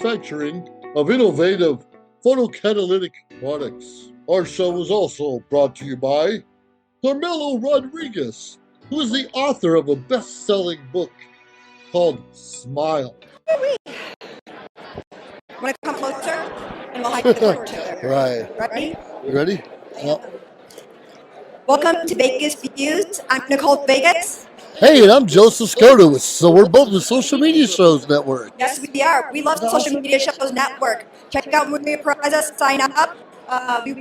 manufacturing of innovative photocatalytic products. Our show was also brought to you by Carmelo Rodriguez, who is the author of a best-selling book called Smile. Want to come closer? And we'll hide the door together. Right. Ready? You ready? Yep. Welcome to Vegas Views. I'm Nicole Vegas. Hey, and I'm Joseph Scotus. So we're both the Social Media Shows Network. Yes, we are. We love Social Media Shows Network. Check out Movie Prizes, sign up. We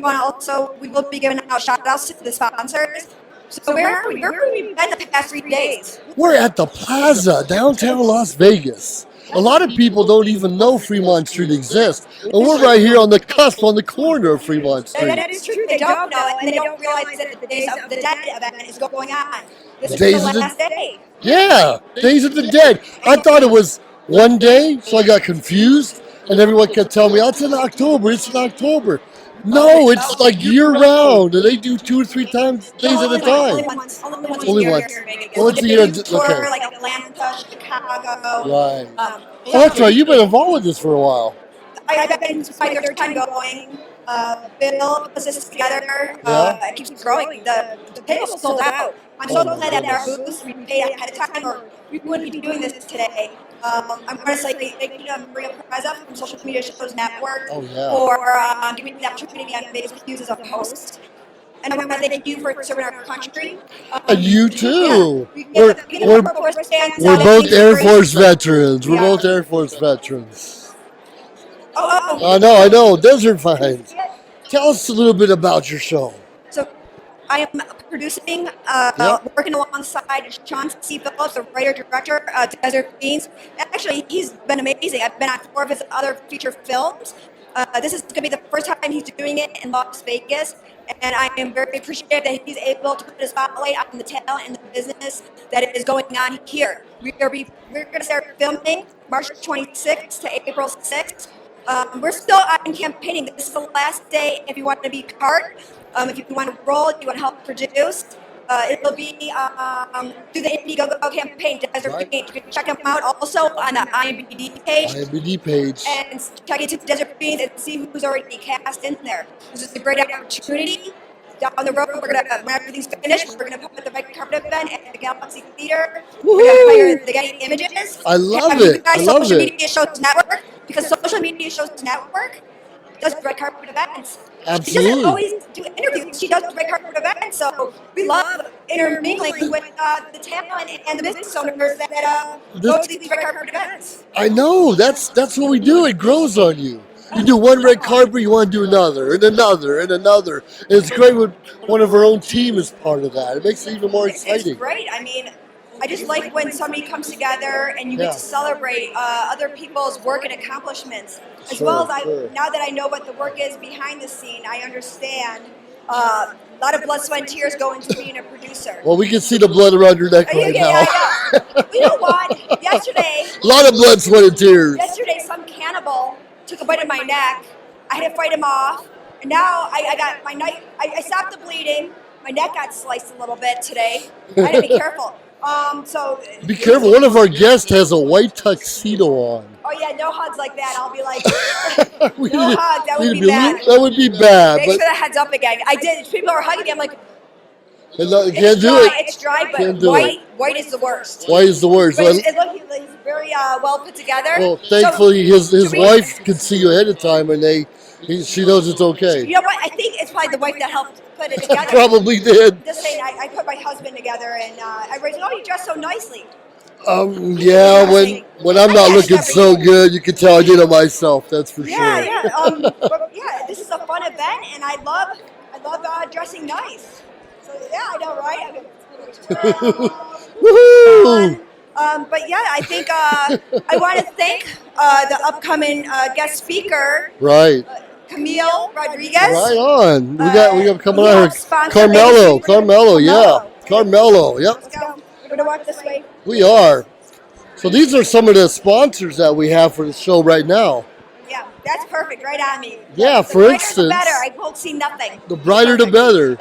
will be giving out shout outs to the sponsors. So where are we? Where have we been the past 3 days? We're at the Plaza, downtown Las Vegas. A lot of people don't even know Fremont Street exists, and we're right here on the cusp, on the corner of Fremont Street. That is true. They don't know it, and they don't realize that the Days of the Dead event is going on. This is Days the of the- last day. Yeah, Days of the Dead. I thought it was one day, so I got confused, and everyone kept telling me, oh, it's in October, it's in October. No, it's like year-round, and they do 2 or 3 times days at a time. Only once Once a year. Once a They year, do tour, okay. like Atlanta, Chicago. Right. Oh, that's right, you've been involved with this for a while. I've been my third time going. Bill puts this together. Yeah. It keeps growing. The table's sold out. I'm so glad that our booths we paid ahead of time, or we wouldn't be doing this today. I'm going to say thank you to Maria Pereza from Social Media Shows Network Oh, yeah. for giving me the opportunity on Vegas Views as a host. And I want to thank you for serving our country. And you too. Yeah. We're We're both Air Force veterans. We're Yeah. both Air Force veterans. Oh. I know. Desert Vines. Tell us a little bit about your show. So I am producing, Yep. working alongside Sean C. Phillips, the writer-director, Desert Fiends. Actually, he's been amazing. I've been on 4 of his other feature films. This is going to be the first time he's doing it in Las Vegas, and I am very appreciative that he's able to put a spotlight on the talent and the business that is going on here. We're going to start filming March 26th to April 6th. We're still on campaigning. This is the last day if you want to be part. If you want to roll, you want to help produce. It'll be through the Indiegogo campaign, Desert Right. Fiends. You can check them out also on the IMBD page. IMBD page. And check into Desert Fiends and see who's already cast in there. This is a great opportunity. Down the road, when everything's finished, we're gonna put the red carpet event at the Galaxy Theater. We're gonna hire the Getty Images. I love And it. you guys, I love Social it. Media Shows Network, because Social Media Shows Network does red carpet events. She Absolutely. doesn't always do interviews. She does red carpet events. So we love intermingling with the talent and the business owners that go to these red carpet events. I know. That's what we do. It grows on you. You do one red carpet, you want to do another, and another, and another. And it's great when one of our own team is part of that. It makes it even more exciting. It's great. I mean, I just like when somebody comes together and you Yeah. get to celebrate other people's work and accomplishments, as Sure, well as sure. now that I know what the work is behind the scene, I understand a lot of blood, sweat, and tears go into being a producer. Well, we can see the blood around your neck right now. I know. You know what? Yesterday, A lot of blood, sweat, and tears. some cannibal took a bite of my neck. I had to fight him off, and now I got my knife. I stopped the bleeding. My neck got sliced a little bit today. I had to be careful. So Be careful. One of our guests has a white tuxedo on. oh yeah, no hugs like that. I'll be like, We no need- hug. That we would need be to bad. That would be bad. Thanks But for the heads up again. I did. People are hugging me. I'm like, you it's can't do dry. it. It's dry, but Can't do white is the worst. Why is the worst? But it's very well put together. Well, So, thankfully, his we- wife can see you ahead of time, and she knows it's you okay. know what? I think it's probably the wife that helped put it together. Probably did. Just saying, I put my husband together, and everybody said, "Oh, you dress so nicely." Yeah, when I'm not looking so good, you can tell I did it myself. That's for Yeah, sure. yeah. But yeah, this is a fun event, and I love dressing nice. So yeah, I know, right? Woohoo! But yeah, I think I want to thank the upcoming guest speaker, Right. Camille Rodriguez. Right on. We got coming we on have here. sponsored Carmelo, Vegas. Carmelo, yeah. Carmelo, yep. Let's go. We're gonna walk this way. We are. So these are some of the sponsors that we have for the show right now. Yeah, that's perfect. Right on me. Yeah, The for brighter instance, the better. I won't see nothing. the brighter the better.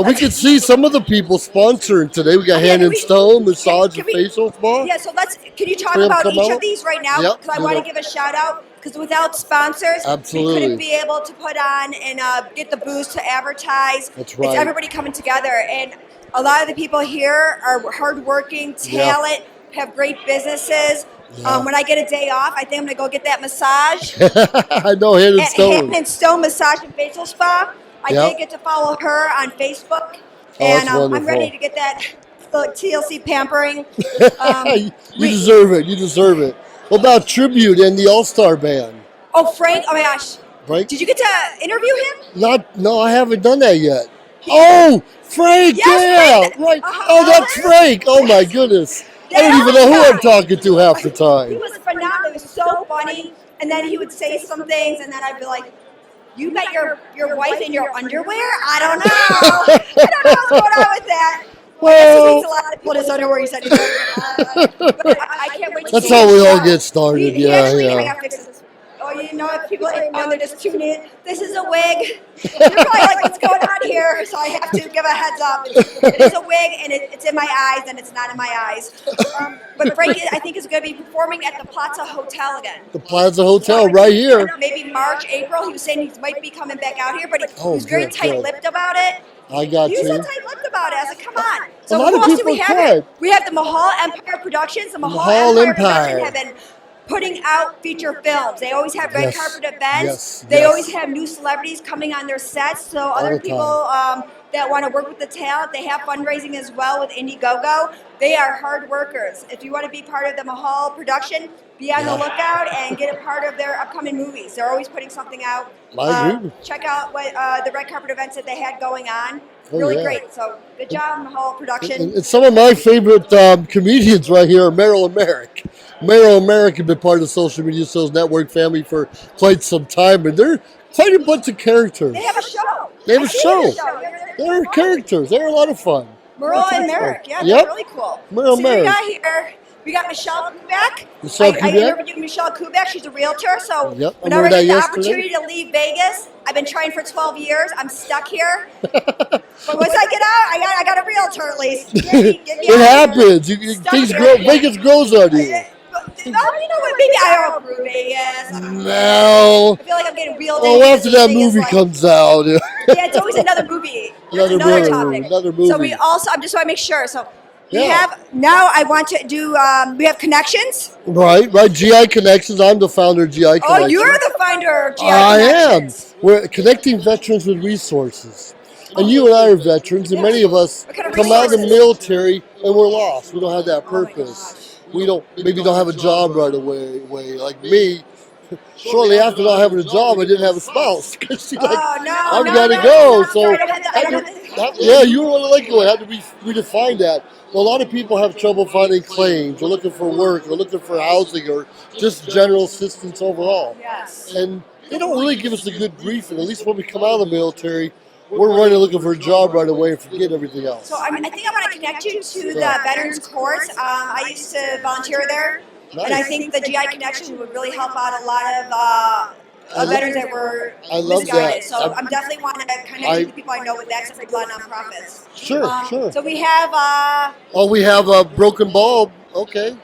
We can see some of the people sponsoring today. We got Hand and Stone, massage and facial spa. Yeah, so can you talk Three of them about come each out? of these right now? Yep, Because I you want to know. give a shout out, because without sponsors, Absolutely. we couldn't be able to put on and get the booths to advertise. That's right. It's everybody coming together. And a lot of the people here are hardworking, talent, have great businesses. Yeah. When I get a day off, I think I'm going to go get that massage. I know Hand and Stone. Hand and Stone Massage and Facial Spa. I did get to follow her on Facebook. And I'm ready to get that TLC pampering. You deserve it. You deserve it. What about Tribute and the All-Star Band? Oh, Frank. Oh, my gosh. Frank? Did you get to interview him? No, I haven't done that yet. Oh, Frank, Yes, yeah, right. Oh, that's Frank. Oh, my goodness. I don't even know who I'm talking to half the He time. was phenomenal. He was so funny. And then he would say some things, and then I'd be like, you met your wife in your underwear? I don't know. I don't know what's going on with that. Well, he needs a lot of people in his underwear. He said, but I can't wait to that's see how his we all show. get started. He Yeah, actually yeah. had to fix his. Oh, you know, if people didn't know, they're just tuning in. This is a wig. You're probably like, what's going on here? So I have to give a heads up. It is a wig, and it's in my eyes, and it's not in my eyes. But Frank, I think, is going to be performing at the Plaza Hotel again. The Plaza Hotel right here. Maybe March, April. He was saying he might be coming back out here, but he was good, very good. tight-lipped about it. I got He was you. so tight-lipped about it. I was like, come on. So A lot who of else do people we have can. here? We have the Mahal Empire Productions. The Mahal Mahal Empire Empire. Productions have been putting out feature films. They always have red Yes. carpet events. Yes, They yes. always have new celebrities coming on their sets. So other the people that want to work with the talent, they have fundraising as well with Indiegogo. They are hard workers. If you want to be part of the Mahal production, be on the lookout and get a part of their upcoming movies. They're always putting something out. I agree. Check out what the red carpet events that they had going on. Oh, Really yeah. great. So good job, Mahal production. And some of my favorite comedians right here are Meryl and Merrick. Meryl and Merrick have been part of the Social Media Sales Network family for quite some time, and they're quite a bunch of characters. They have a show. They have a show. They're They're characters. They're a lot of fun. Merle and Merrick. Yeah, Yep. they're really cool. Merle and So Merrick. we got here. We got Michelle Kubek. Michelle I Kubek? interviewed Michelle Kubek. She's a realtor. So Yep, I whenever I heard that get the yesterday. opportunity to leave Vegas, I've been trying for 12 years. I'm stuck here. But once I get out, I got a realtor at least. Get me It out of here. happens. Stuck Things here. grow. Vegas grows on you. You know what? Maybe I don't approve Vegas. No. I feel like I'm getting reeled Oh, in. after that Vegas, movie like- comes out. Yeah, it's always another movie. That's Another another movie, topic. another movie. So we also, I just want to make sure. So we Yeah. have, now I want to do, we have connections. Right. GI Connections. I'm the founder of GI Connections. Oh, you're the finder of GI I am. Connections. We're connecting veterans with resources. And you and I are veterans, and many of us What kind of come out of the resources? military and we're lost. We don't have that Oh my purpose. gosh. We don't have a job right away. Like me, shortly after not having a job, I didn't have a spouse. She's like, Oh, no. I've no, got to no, go. no, So, sorry, I don't have that- I don't have that- yeah, you were one of the lucky ones. Had to redefine that. Well, a lot of people have trouble finding claims, or looking for work, or looking for housing, or just general assistance overall. Yes. And they don't really give us a good briefing. At least when we come out of the military, we're running looking for a job right away and forget everything else. So I think I want to connect you to the Veterans Course. I used to volunteer there. And I Nice. think the GI Connection would really help out a lot of veterans that were I love misguided. that. So I'm definitely want to connect you to people I know with that, except for a lot of nonprofits. Sure. So we have Oh, we have a broken bulb. Okay.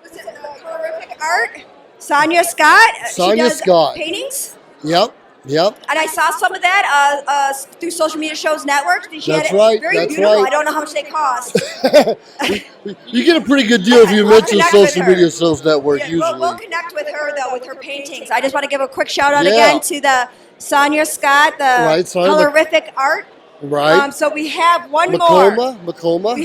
what's it, horrific art. Sonia Scott. Sonia she does Scott. paintings. Yep. And I saw some of that through Social Media Shows Network. She That's had it right, very that's beautiful. right. I don't know how much they cost. You get a pretty good deal if you We'll mention connect with Social her. Media Sales Network, Yeah, usually. we'll connect with her though with her paintings. I just want to give a quick shout out Yeah. again to the Sonia Scott, the Right, Sonia, colorific art. Right. So we have one more. Macoma.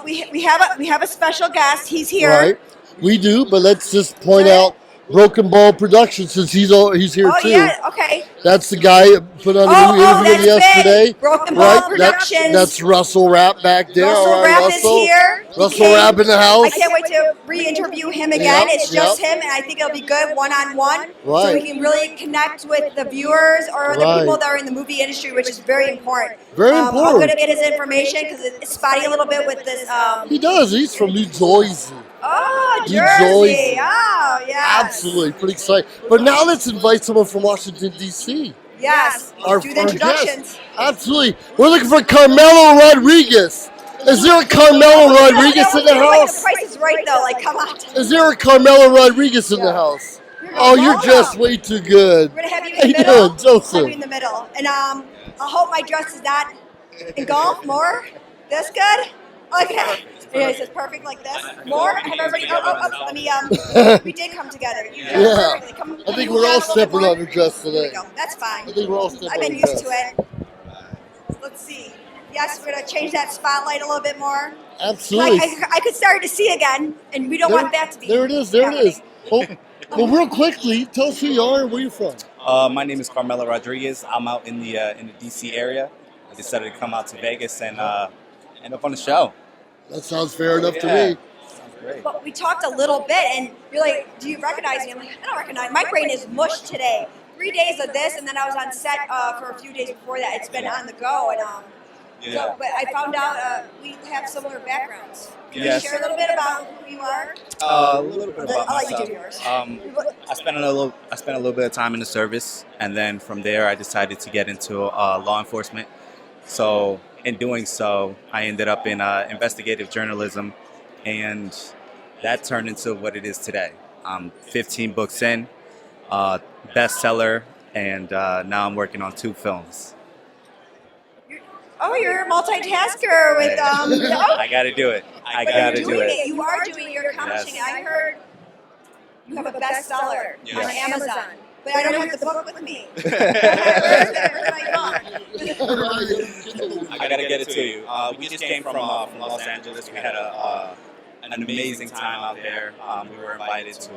We have a special guest. He's here. Right. We do, but let's just point out Broken Ball Productions, since he's here Oh too. yeah. Okay. That's the guy who put on the new interview that's yesterday. big. Broken Ball Productions. That's Russell Rapp back there. Russell All right, Rapp is Russell. here. He Russell came. Rapp in the house. I can't wait to re-interview him again. Yep, It's just yep. him, and I think it'll be good one-on-one. So Right. we can really connect with the viewers or the Right. people that are in the movie industry, which is very important. Very I'm important. going to get his information because it's spotty a little bit with this. He does. He's from New Jersey. Oh, New Jersey. Jersey. Oh, yeah. Absolutely. Pretty exciting. But now let's invite someone from Washington, D.C. Yes. Do the introductions. Guest. Absolutely. We're looking for Carmelo Rodriguez. Is there a Carmelo Rodriguez in the The house? price is right, though. Like, come on. Is there a Carmelo Rodriguez in the house? Oh, you're just way too good. We're going to have you How in you the middle. doing, Joseph? Have you in the middle. And I hope my dress is not engulfed more. This good? Okay. Yeah, it's just perfect like this. More? Have everybody, let me, we did come together. You Yeah. Come, I think we're all stepping on your dress There we today. go. That's fine. I think we're all stepping I've on been your used dress. to it. Let's see. Yes, we're going to change that spotlight a little bit more. Absolutely. I could start to see again, and we don't want that to be. There it is. There it is. Oh, well, real quickly, tell us who you are and where you're from. My name is Carmelo Rodriguez. I'm out in the DC area. I decided to come out to Vegas and end up on the show. That sounds fair enough to Yeah. me. Sounds great. But we talked a little bit, and you're like, "Do you recognize me?" I'm like, "I don't recognize." My brain is mush today. 3 days of this, and then I was on set for a few days before that. It's been on the go, and so, but I found out we have similar backgrounds. Can Yes. you share a little bit about who you are? A little bit about I'll let you myself. do yours. I spent a little bit of time in the service, and then from there I decided to get into law enforcement. So in doing so, I ended up in investigative journalism, and that turned into what it is today. I'm 15 books in, bestseller, and now I'm working on 2 films. Oh, you're a multitasker with I got to do it. I but got to you're do doing it. You are doing. You're accomplishing Yes. it. I heard you have a bestseller Yes. on Amazon, but I don't have the book with me. I gotta get it to you. We just came from Los Angeles. We had an amazing time out there. We were invited to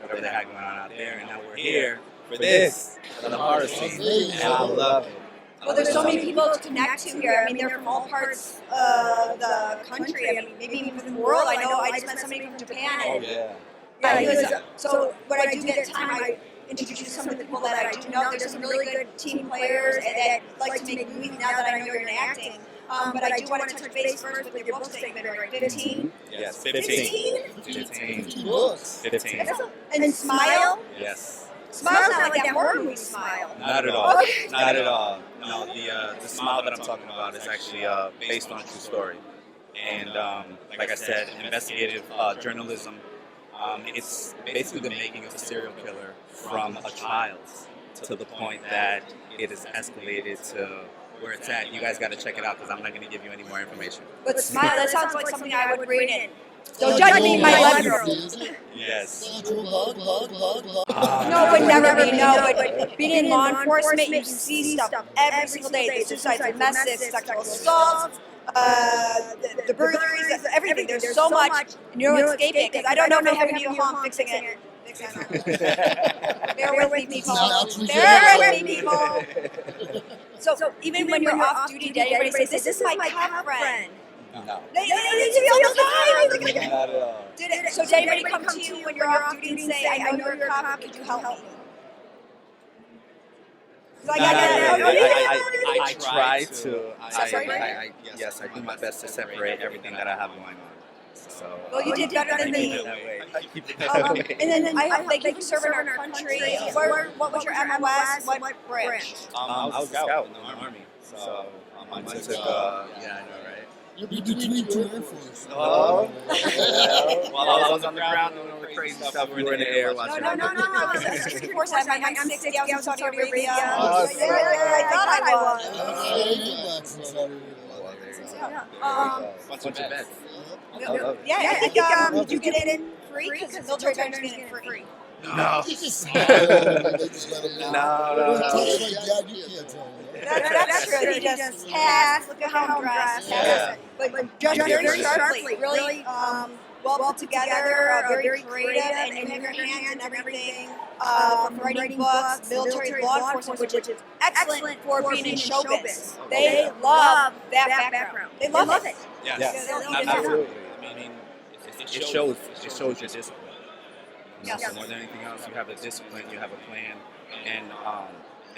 whatever they had going on out there, and now we're here for this, for the horror scene, and I love it. Well, there's so many people to connect to here. I mean, they're from all parts of the country. I mean, maybe even from the world. I know I just met somebody from Japan. Oh And, yeah. he was, so what I do get time, I introduce some of the people that I do know. There's some really good team players and that like to make movies now that I know you're in acting. But I do want to touch base first with your book statement, right? 15? Yes, 15. 15 books. 15. And Smile? Yes. Smile's not like that horror movie Smile. Not at all. Okay. Not at all. No, the smile that I'm talking about is actually based on a true story. And like I said, investigative journalism. It's basically the making of a serial killer from a child to the point that it has escalated to where it's at. You guys got to check it out because I'm not going to give you any more information. But Smile, that sounds like something I would read in. Don't judge me, my 11-year-old. Yes. No, it would never be. No, but being in law enforcement, you see stuff every single day. The suicides, domestic, sexual assaults, the burglaries, everything. There's so much, and you don't escape it. Because I don't know if I have you home fixing it. Bear with me, people. Bear with me, people. So even when you're off duty, did anybody say, "This is my cop friend"? No. They do all the time. Not at all. So did anybody come to you when you're off duty and say, "I know you're a cop, could you help me"? I try to. Yes, I do my best to separate everything that I have going on. So. Well, you did better than me. And then I have, thank you for serving our country. What was your MOS? What branch? I was a scout in the Army. So I took, yeah, I know, right? You're between 2 Air Force. Oh. While I was on the ground doing all the crazy stuff, we were in the air watching. No. I'm 64/7. I'm 60. I was in Saudi Arabia. Oh, I thought I was. Bunch of vets. Yeah, I think did you get it in free? Because military veterans get it free. No. They just let him know. No. Talks like Dad, you can't tell me. That's true. He just has. Look at how I'm dressed. Yeah. But judged very sharply. Really well put together. Very creative, and you have your hands and everything. From writing books, military law enforcement, which is excellent for being in showbiz. They love that background. They love it. Yes. Absolutely. I mean, it shows your discipline. Yes. So more than anything else, you have a discipline, you have a plan, and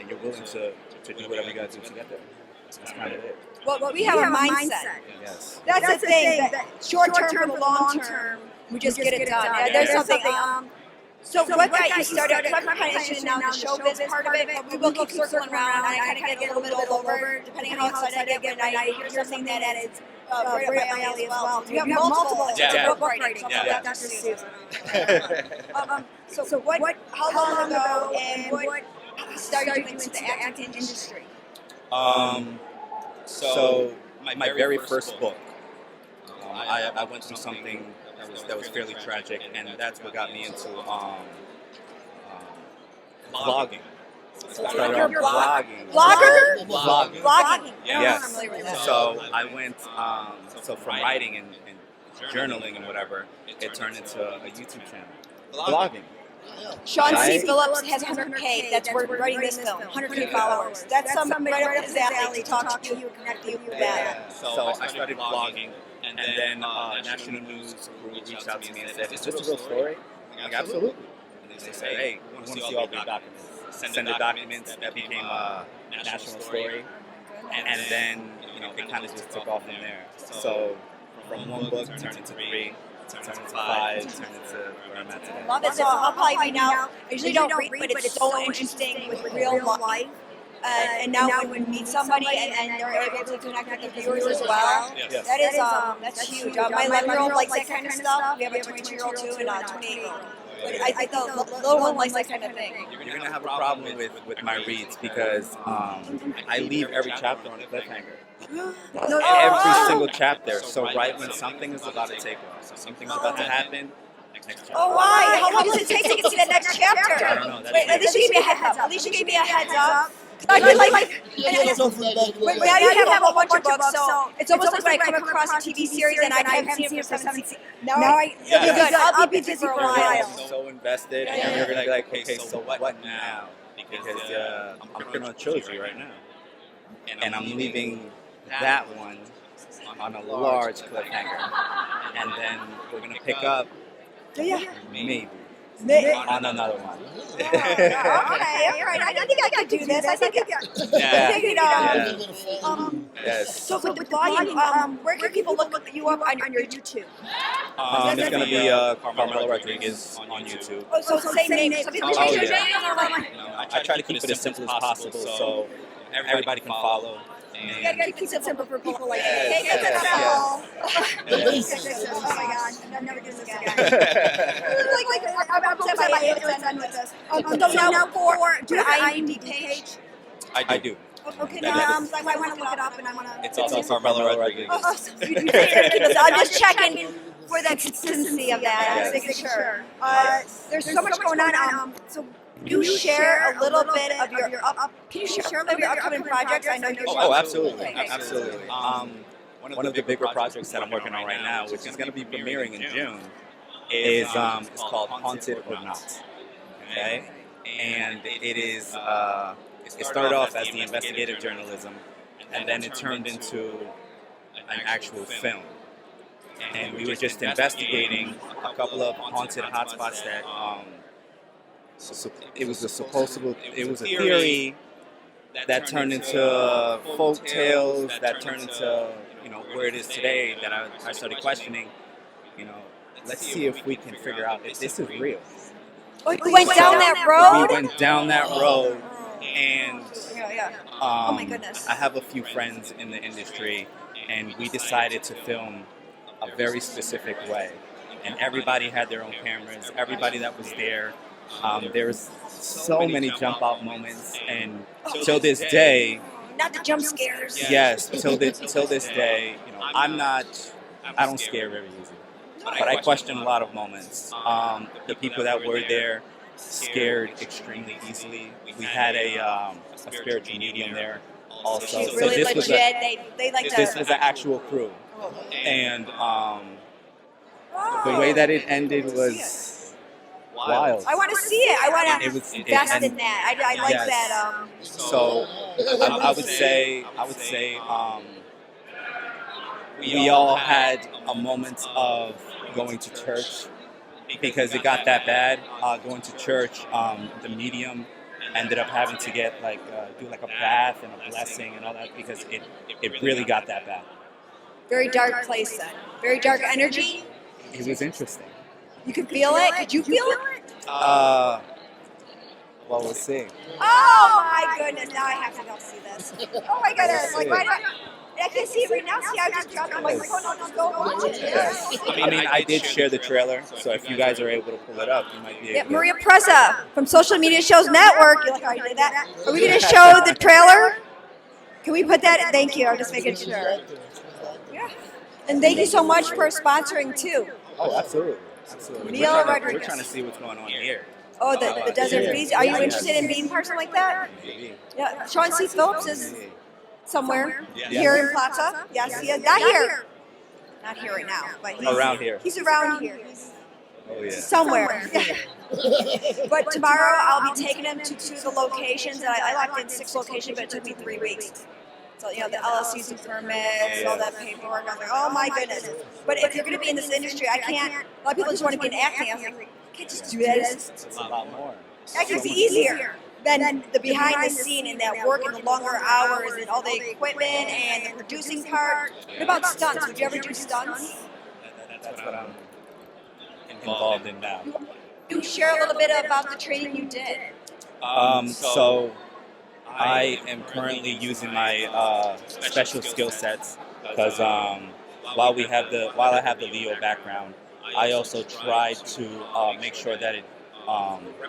you're willing to do whatever you got to do to get there. That's kind of it. Well, we have a mindset. Yes. That's the thing. That short term for the long term, we just get it done. There's something. So what got you started? Because I'm kind of interested now in the show business part of it, but we will keep circling around, and I kind of get a little bit over, depending on how excited I get when I hear something that is right up my alley as well. You have multiple book writing, so that's just Susan. So what? How long ago, and what started you into the acting industry? So my very first book, I went through something that was fairly tragic, and that's what got me into vlogging. You're vlogging. Blogger? Vlogging. Yes. So I went, so from writing and journaling and whatever, it turned into a YouTube channel. Vlogging. Sean C. Phillips has 100K. That's where we're writing this film. 100K followers. That's somebody right up his alley to talk to you and connect you with that. So I started vlogging, and then National News reached out to me and said, "Is this a real story?" I'm like, absolutely. And they say, "Hey, we want to see all the documents." Send the documents. That became a national story, and then it kind of just took off from there. So from one book turned into 3. Turned into 5, turned into where I'm at today. Love it. So I'll probably be now. I usually don't read, but it's so interesting with real life. And now when we meet somebody and they're able to connect with the viewers as well, that is that's huge. My 11-year-old likes that kind of stuff. We have a 22-year-old too and a 28-year-old. I think the little one likes that kind of thing. You're gonna have a problem with my reads because I leave every chapter on a cliffhanger. Every single chapter. So right when something is about to take off, so something's about to happen. Next chapter. Oh, why? How long does it take to get to the next chapter? I don't know. Wait, at least you gave me a heads up. At least you gave me a heads up. I feel like now you have a whole bunch of books, so it's almost like when I come across a TV series and I haven't seen it for 17. Now it'll be good. I'll be busy for a while. So invested, and you're gonna be like, okay, so what now? Because I'm working on a trilogy right now, and I'm leaving that one on a large cliffhanger, and then we're gonna pick up maybe on another one. Okay, all right. I think I can do this. I think Yes. So with the volume, where can people look you up on your YouTube? It's gonna be Carmelo Rodriguez on YouTube. Oh, so same name. Some people change their name. I try to keep it as simple as possible so everybody can follow. You gotta keep it simple for people like me. Yes. Oh my God, I'm never doing this again. I'm upset by my done with this. So now do the IMDb page. I do. Okay, now I want to look it up and I want to. It's also Carmelo Rodriguez. I'm just checking for the consistency of that. I'm making sure. There's so much going on. So you share a little bit of your can you share a little bit of your upcoming projects? I know you're. Oh, absolutely, absolutely. One of the bigger projects that I'm working on right now, which is going to be premiering in June, is it's called Haunted or Not. Okay, and it is. It started off as the investigative journalism, and then it turned into an actual film. And we were just investigating a couple of haunted hotspots that it was a theory that turned into folk tales, that turned into where it is today. That I started questioning. Let's see if we can figure out if this is real. We went down that road. We went down that road. And oh my goodness. I have a few friends in the industry, and we decided to film a very specific way. And everybody had their own cameras. Everybody that was there, there was so many jump out moments, and till this day, not the jump scares. Yes, till this day, I don't scare very easy, but I question a lot of moments. The people that were there scared extremely easily. We had a spiritual medium there also. She's really so this legit. This was an actual crew, and the way that it ended was wild. I want to see it. I want to invest in that. I like that. So I would say we all had a moment of going to church. Because it got that bad, going to church, the medium ended up having to get do a bath and a blessing and all that because it really got that bad. Very dark place then. Very dark energy. It was interesting. You could feel it. Could you feel it? Well, we'll see. Oh my goodness! Now I have to go see this. Oh my goodness! Like, why not? I can't see it right now. See, I just dropped the microphone. I'll just go watch it. Yes. I mean, I did share the trailer, so if you guys are able to pull it up, you might be able Yeah, to. Maria Pressa from Social Media Shows Network. You like how I did that? Are we going to show the trailer? Can we put that? Thank you. I'm just making sure. Yeah. And thank you so much for sponsoring too. Oh, absolutely. Absolutely. Neil We're Rodriguez. trying to see what's going on here. Oh, the Desert Fiends. Are you interested in being part something like that? Yeah. Sean C. Phillips is somewhere here in Plaza. Yes, he is. Not here. Not here right now, but he's Around here. He's around here. He's Oh, yeah. somewhere. But tomorrow I'll be taking him to two of the locations. And I locked in 6 locations, but it took me 3 weeks. So, you know, the LLCs and permits, all that paperwork. I was like, oh my goodness. But if you're going to be in this industry, I can't. A lot of people just want to be in acting. I was like, I can't just do that. It's a lot more. Acting's easier than the behind the scene and that work and the longer hours and all the equipment and the producing part. What about stunts? Would you ever do stunts? That's what I'm involved in now. Can you share a little bit about the training you did? So I am currently using my special skill sets because while I have the Leo background, I also tried to make sure that it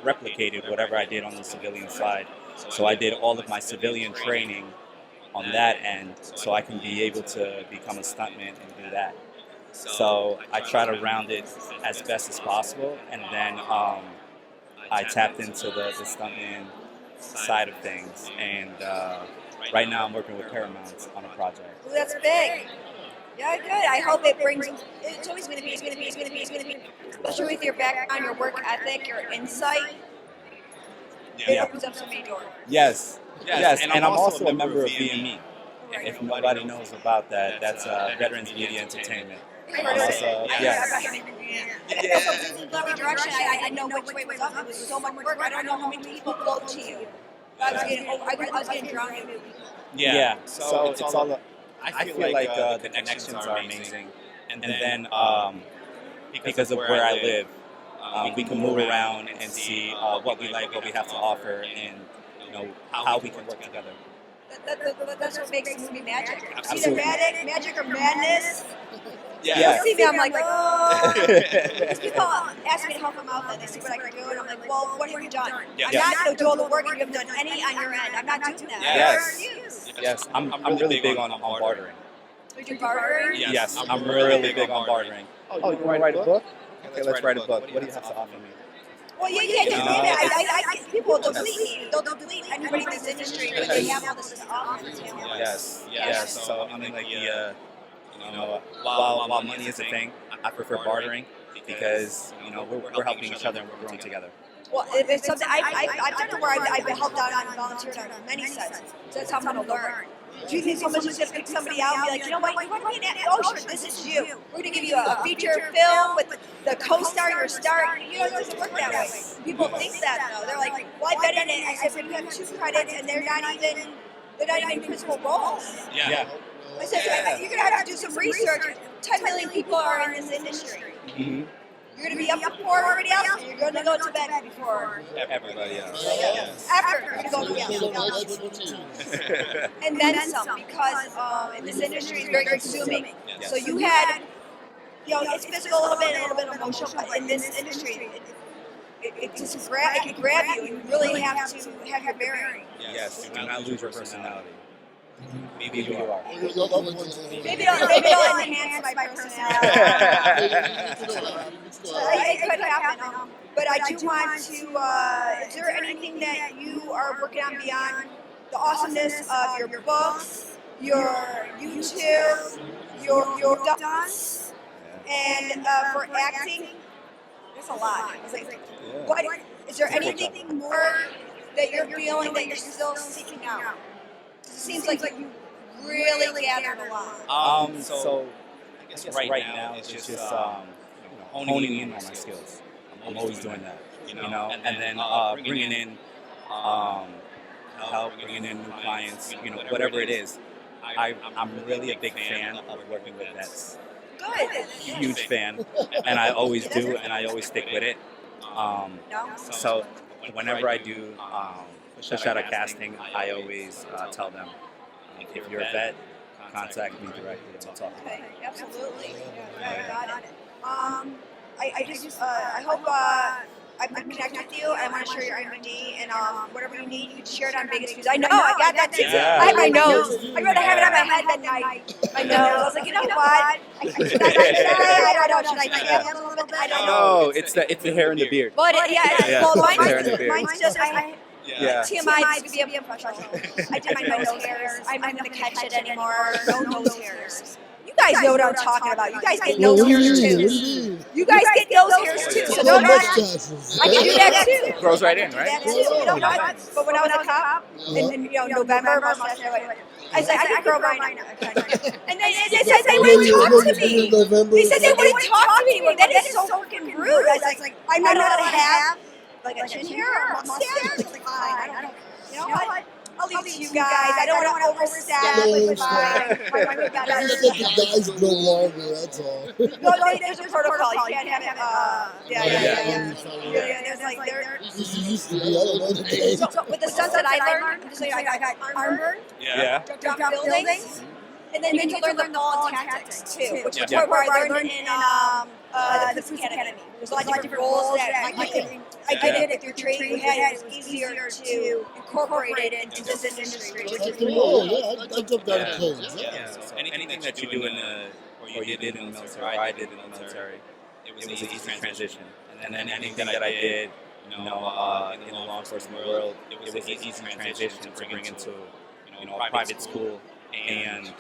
replicated whatever I did on the civilian side. So I did all of my civilian training on that end, so I can be able to become a stuntman and do that. So I try to round it as best as possible, and then I tapped into the stuntman side of things, and right now I'm working with Paramount on a project. Ooh, that's big. Yeah, good. I hope it brings. It's always going to be. Especially with your background, your work ethic, your insight. It opens up so many doors. Yes. And I'm also a member of VME. If nobody knows about that, that's Veterans Media Entertainment. I'm also, yes. Every direction, I know which way was up. It was so much work. I don't know how many people flowed to you. I was getting drowned in. Yeah. So it's all. I feel like the connections are amazing, and then because of where I live, we can move around and see what we like, what we have to offer, and how we can work together. That's what makes the movie magic. It's either Absolutely. magic or madness. Yeah. You see me, I'm like, oh. People ask me to help them out, and they see what I can do, and I'm like, well, what have you done? I'm not doing the work, and you haven't done any on your end. I'm not doing that. Yes. I'm really big on bartering. You do bartering? Yes, I'm really big on bartering. Oh, you want to write a book? Okay, let's write a book. What do you have to offer me? Well, you can't just do that. People will delete you. They'll delete anybody in this industry because they have all this to offer. Yes. So I mean, like while money is a thing, I prefer bartering because we're helping each other and we're growing together. Well, if it's something I've done it where I've helped out on volunteered on many sets, so that's how I'm going to learn. Do you think someone's just going to pick somebody out and be like, you know what, you want to be an actor? Oh, sure, this is you. We're going to give you a feature film with the co-star, your star. It doesn't work that way. People think that, though. They're like, well, I bet in it. I said, but you have 2 credits, and they're not even principal roles. Yeah. I said, you're going to have to do some research. 10 million people are in this industry. Mm-hmm. You're going to be up before everybody else, or you're going to go to bed before Everybody else. Yes. After, you're going to go and then some, because this industry is very consuming. Yes. So you had, it's physical a little bit emotional, but in this industry, it can grab you. You really have to have your bearing. Yes, you do not lose your personality. Maybe you are. Maybe it'll enhance my personality. It could happen. But I do want to, is there anything that you are working on beyond the awesomeness of your books, your YouTube, your dance, and for acting? There's a lot. It's like, what, is there anything more that you're feeling that you're still seeking out? It seems like you really gathered a lot. So I guess right now it's just honing in on my skills. I'm always doing that, and then bringing in help, bringing in new clients, whatever it is. I'm really a big fan of working with vets. Good. Huge fan, and I always do, and I always stick with it. No? So whenever I do push out a casting, I always tell them, if you're a vet, contact me directly and we'll talk about Okay, it. absolutely. Yeah, got it. I hope I'm connected with you. I want to share your IMD and whatever you need, you can share it on Vegas News. I know, I got that too. Yeah. I had my nose. I rather have it on my head than my nose. I was like, you know what? Should I don't know. Should I have a little bit? I don't know. No, it's the hair and the beard. Well, well, Hair and the beard. mine's just, Yeah. TMI is to be a professional. I did my nose hairs. I'm not going to catch it anymore. No nose hairs. You guys know what I'm talking about. You guys get nose hairs too. You guys get nose hairs too. So don't act. I can do that too. It grows right in, right? That too. You know what? But when I was a cop in November, I said I could grow mine out. And they said they wouldn't talk to me. They said they wouldn't talk to me anymore. That is so freaking rude. I was like, I'm not allowed to have like a chin hair or a mustache. Like, fine. I don't. You know what? I'll leave it to you guys. I don't want to overstep with my Just let the guys grow longer, that's all. No, there's a protocol. You can't have it. Yeah. There's like This used to be, I don't know the name. So with the stuff that I learned, I'm just saying, I got arm burn, Yeah. drop buildings, and then you learn the fall tactics too, which is where I learned in the Police Academy. There's a lot of different roles that I did it with your training. You had it was easier to incorporate it into this industry. I jumped out of planes. Yeah. So anything that you do or you did in the military, or I did in the military, it was an easy transition. And then anything that I did, in the law enforcement world, it was an easy transition to bring into, a private school and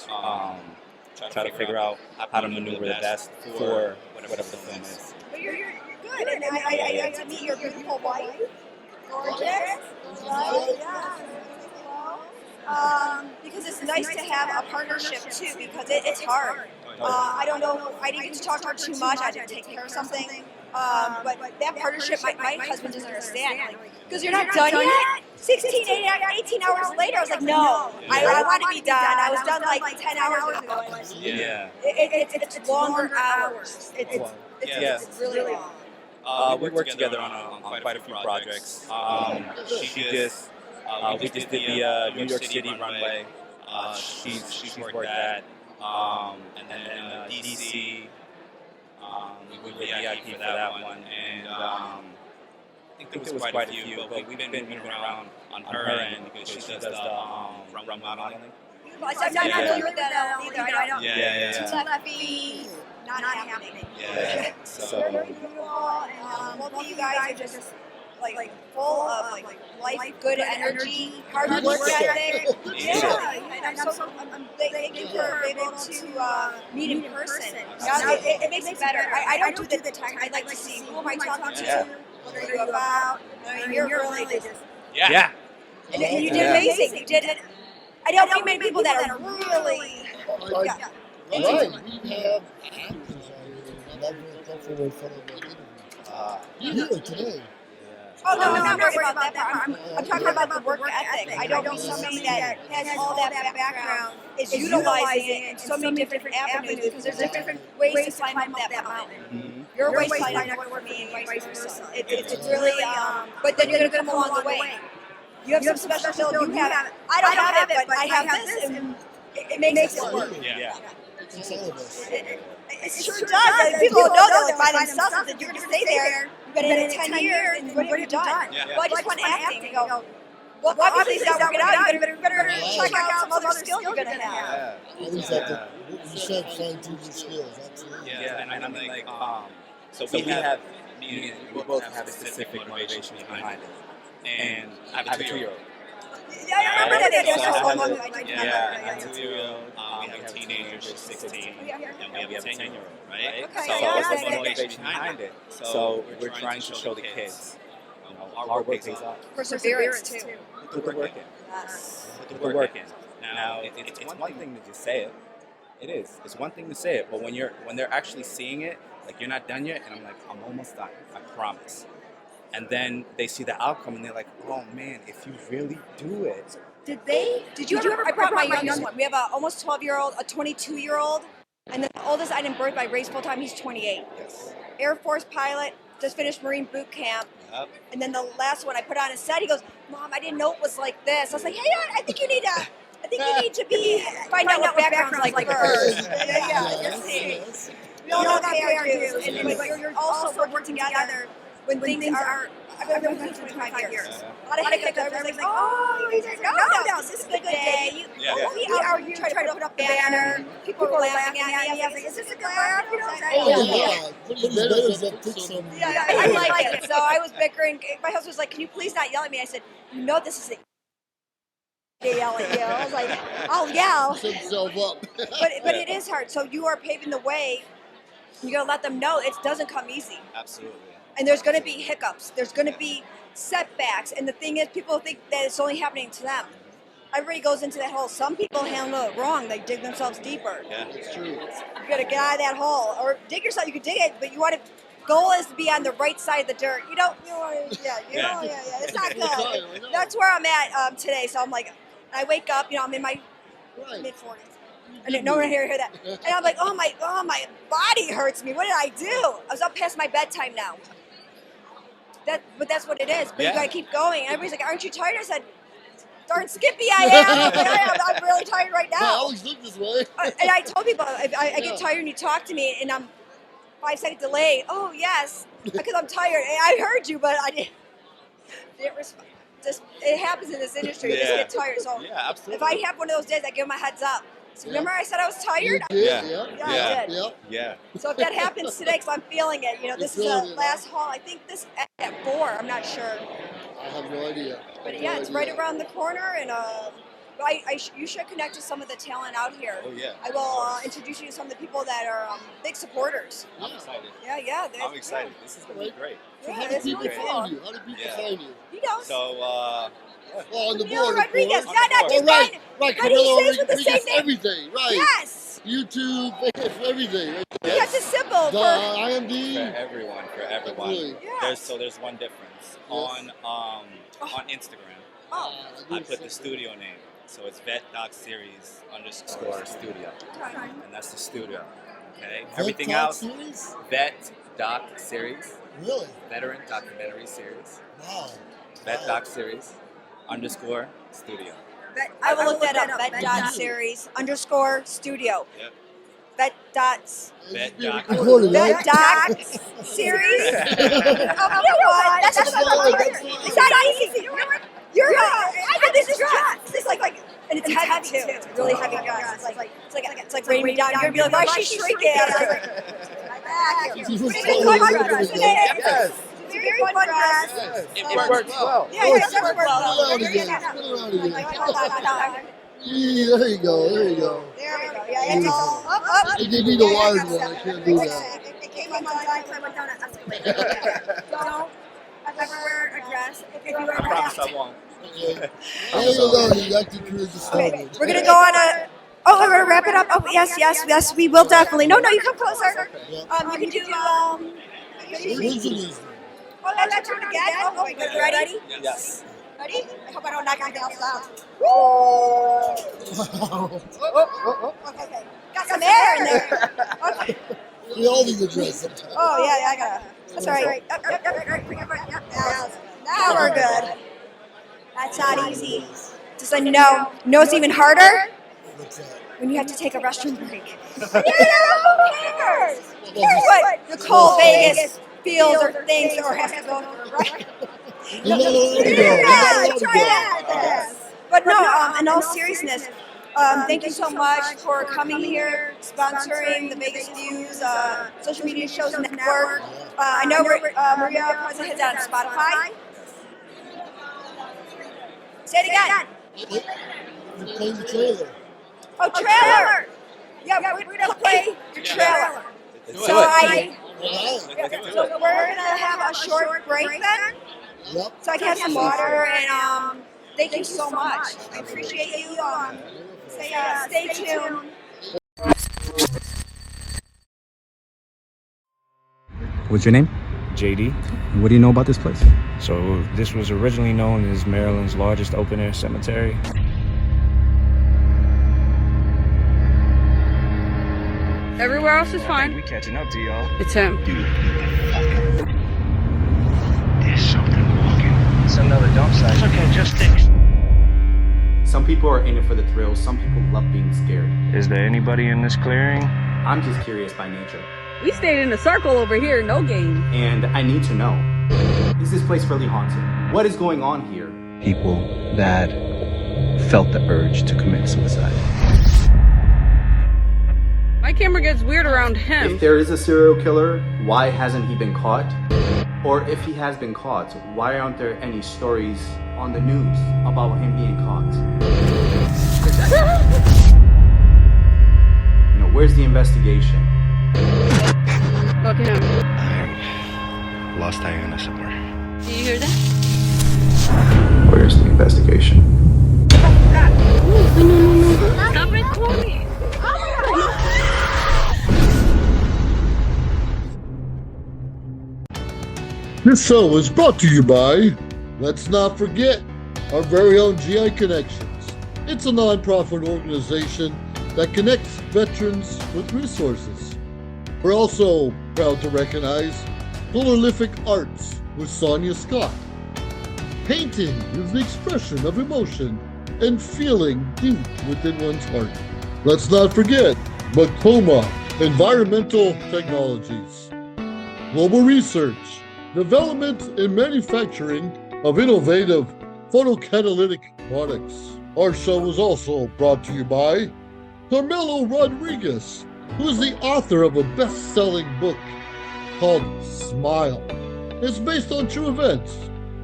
try to figure out how to maneuver the best for whatever the film is. But you're good, and I got to meet your beautiful wife. Gorgeous. Because it's nice to have a partnership too, because it's hard. I don't know, I didn't get to talk to her too much, I had to take care of something. But that partnership, my husband doesn't understand. Because you're not done yet? 18 hours later, I was like, no, I want to be done. I was done like 10 hours ago. Yeah. It's longer hours. It's really long. We worked together on quite a few projects. We just did the New York City runway. She's worked that. And then DC. We were VIP for that one. And I think there was quite a few, but we've been moving around on her end because she does the run modeling. I'm not familiar with that either. I don't. Yeah. Lefty, not happening. Yeah. So very beautiful, and both of you guys are just like full of life, good energy, hard work ethic. And I'm thankful for being able to meet in person. It makes it better. I don't do the tech. I like to see who am I talking to, what are you about. I mean, you're really just. Yeah. And you did amazing. You did it. I don't meet people that are really. Right, we have actors on here, and I'm very comfortable in front of them. You're here today. Oh, no, I'm not worried about that part. I'm talking about the work ethic. I don't mean somebody that has all that background is utilizing it in so many different avenues because there's different ways to climb up that mountain. Your way might not work for me and vice versa. It's really, but then you're going to come along the way. You have some special skill. You have, I don't have it, but I have this, and it makes it work. Yeah. It's all of us. It sure does. People don't know that by themselves that you're going to stay there. You've been in it 10 years, and what have you done? Well, I just want acting to go. Well, obviously, it's not working out. You better check out some other skills you're going to have. Always have to, you said fine-tune your skills, absolutely. Yeah, and I mean, so we both have specific motivations behind it. And I have a 2-year-old. Yeah, I remember that. I have a 2-year-old. We have a teenager, she's 16, and we have a 10-year-old, right? Okay, So yeah, that's the motivation behind it. So we're trying to show the kids, our work pays off. Perseverance, too. Put the work in. Yes. Put the work in. Now, it's one thing to just say it. It is. It's one thing to say it, but when they're actually seeing it, like you're not done yet, and I'm like, I'm almost done. I promise. And then they see the outcome, and they're like, "Oh man, if you really do it." Did you ever? I brought my youngest one. We have a almost 12-year-old, a 22-year-old, and then the oldest I didn't birth by raised full time. He's 28. Yes. Air Force pilot, just finished Marine boot camp. Yep. And then the last one I put on a set, he goes, Mom, I didn't know it was like this. I was like, hey, I think you need to find out what background's like first. Yes. We all know pay our dues, but you're also working together when things are. I've been with you 25 years. A lot of hiccups. Everybody's like, oh, no, this is a good day. We are trying to put up a banner. People are laughing at me. I was like, is this a good laugh? Oh, yeah. I like it. So I was bickering. My husband was like, can you please not yell at me? I said, you know this is they yell at you. I was like, I'll yell. Set himself up. But it is hard. So you are paving the way. You gotta let them know it doesn't come easy. Absolutely. And there's going to be hiccups. There's going to be setbacks. And the thing is, people think that it's only happening to them. Everybody goes into that hole. Some people handle it wrong. They dig themselves deeper. Yeah, It's true. You got to get out of that hole. Or dig yourself. You can dig it, but you want to, goal is to be on the right side of the dirt. It's not good. That's where I'm at today. So I'm like, I wake up, I'm in my mid-40s. And no one here hear that. And I'm like, oh my body hurts me. What did I do? I was up past my bedtime now. But that's what it is. But you gotta keep going. And everybody's like, aren't you tired? I said, darn skippy I am. I'm really tired right now. I always look this way. And I told people, if I get tired and you talk to me and I'm 5 seconds delayed, oh yes, because I'm tired. And I heard you, but I didn't respond. It happens in this industry. You just get tired. So absolutely. if I have one of those days, I give them a heads up. So remember I said I was tired? You did, I did. Yeah. So if that happens today, because I'm feeling it, this is the last haul. I think this at 4. I'm not sure. I have no idea. But it's right around the corner, and you should connect to some of the talent out here. Oh yeah. I will introduce you to some of the people that are big supporters. I'm excited. Yeah. I'm excited. This is gonna be great. So Yeah, how do it's people really cool. find you? How do people find you? He knows. So On the Camilo board, Rodriguez. of course. Yeah, not just right. But he Camilo says with the Rodriguez, same name. everything, right? Yes. YouTube, everything. That's a symbol The for. IMD. for everyone. Absolutely. Yes. There's one difference. Yes. On Instagram, I put the studio name. So it's vet.series _ studio. And that's the studio. Okay? Everything else, Series? vet.series, Really? veteran documentary series, Wow. vet.series _ studio. I will look that up. Vet.series _ studio. Yep. Vet.series. Vet Being doc. recorded, right? Vet.series. You know what? That's just it's not easy. You're I got this dress. It's like, and it's heavy too. It's a really heavy dress. It's like weighing me down. You're gonna be like, why is she shrinking? She's It's a fun dress. Yes. It's a very fun dress. It works well. Yeah, it does work well. Spin around again. Yeah, there you go. There we go. Yeah, it's all up. They give me the wired one. I can't do that. It came on time, so I went down an escalator. Don't ever wear a dress if you wear I promise I won't. Okay. I ain't gonna lie, you got the career just started. We're gonna go on a. Oh, we're gonna wrap it up. Oh, yes, we will definitely. No, you come closer. You can do. Originalism. Oh, that's your turn again. Oh, wait, ready? Yes. Ready? I hope I don't knock anything else out. Wow. Okay. Got some air in there. Okay. We all need to dress sometimes. Oh, yeah, I got it. That's all right. Yep. Now we're good. That's not easy. Just so you know it's even harder What's that? when you have to take a restroom break. Who cares? Who cares what Nicole Vegas feels or thinks or has to go through, right? Try that. But no, in all seriousness, thank you so much for coming here, sponsoring the Vegas Views Social Media Shows Network. I know Maria probably has that on Spotify. Say it again. You're playing the trailer. Oh, trailer. Yeah, we're going to play the trailer. Let's So Wow. we're going to have a short break then, Yep. so I can have some water, and thank you so much. I appreciate you. Stay tuned. What's your name? JD. What do you know about this place? So this was originally known as Maryland's largest open-air cemetery. Everywhere else is fine. We catching up to y'all. It's him. Some people are in it for the thrill. Some people love being scared. Is there anybody in this clearing? I'm just curious by nature. We stayed in a circle over here, no game. And I need to know, is this place really haunted? What is going on here? People that felt the urge to commit suicide. My camera gets weird around him. If there is a serial killer, why hasn't he been caught? Or if he has been caught, why aren't there any stories on the news about him being caught? Where's the investigation? Look at him. I'm lost Diana somewhere. Do you hear that? Where's the investigation? No. Stop recording. This show is brought to you by, let's not forget, our very own GI Connections. It's a non-profit organization that connects veterans with resources. We're also proud to recognize Colorlific Arts with Sonia Scott. Painting is the expression of emotion and feeling deep within one's heart. Let's not forget Matoma Environmental Technologies. Global research, development, and manufacturing of innovative photocatalytic products. Our show was also brought to you by Carmelo Rodriguez, who is the author of a best-selling book called Smile. It's based on true events.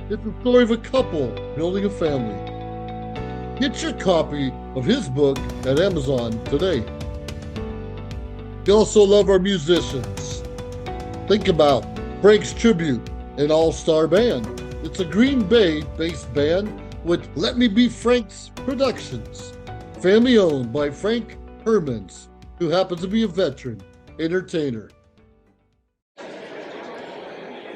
It's the story of a couple building a family. Get your copy of his book at Amazon today. We also love our musicians. Think about Frank's Tribute, an all-star band. It's a Green Bay-based band with Let Me Be Frank's Productions. Family owned by Frank Hermans, who happens to be a veteran entertainer.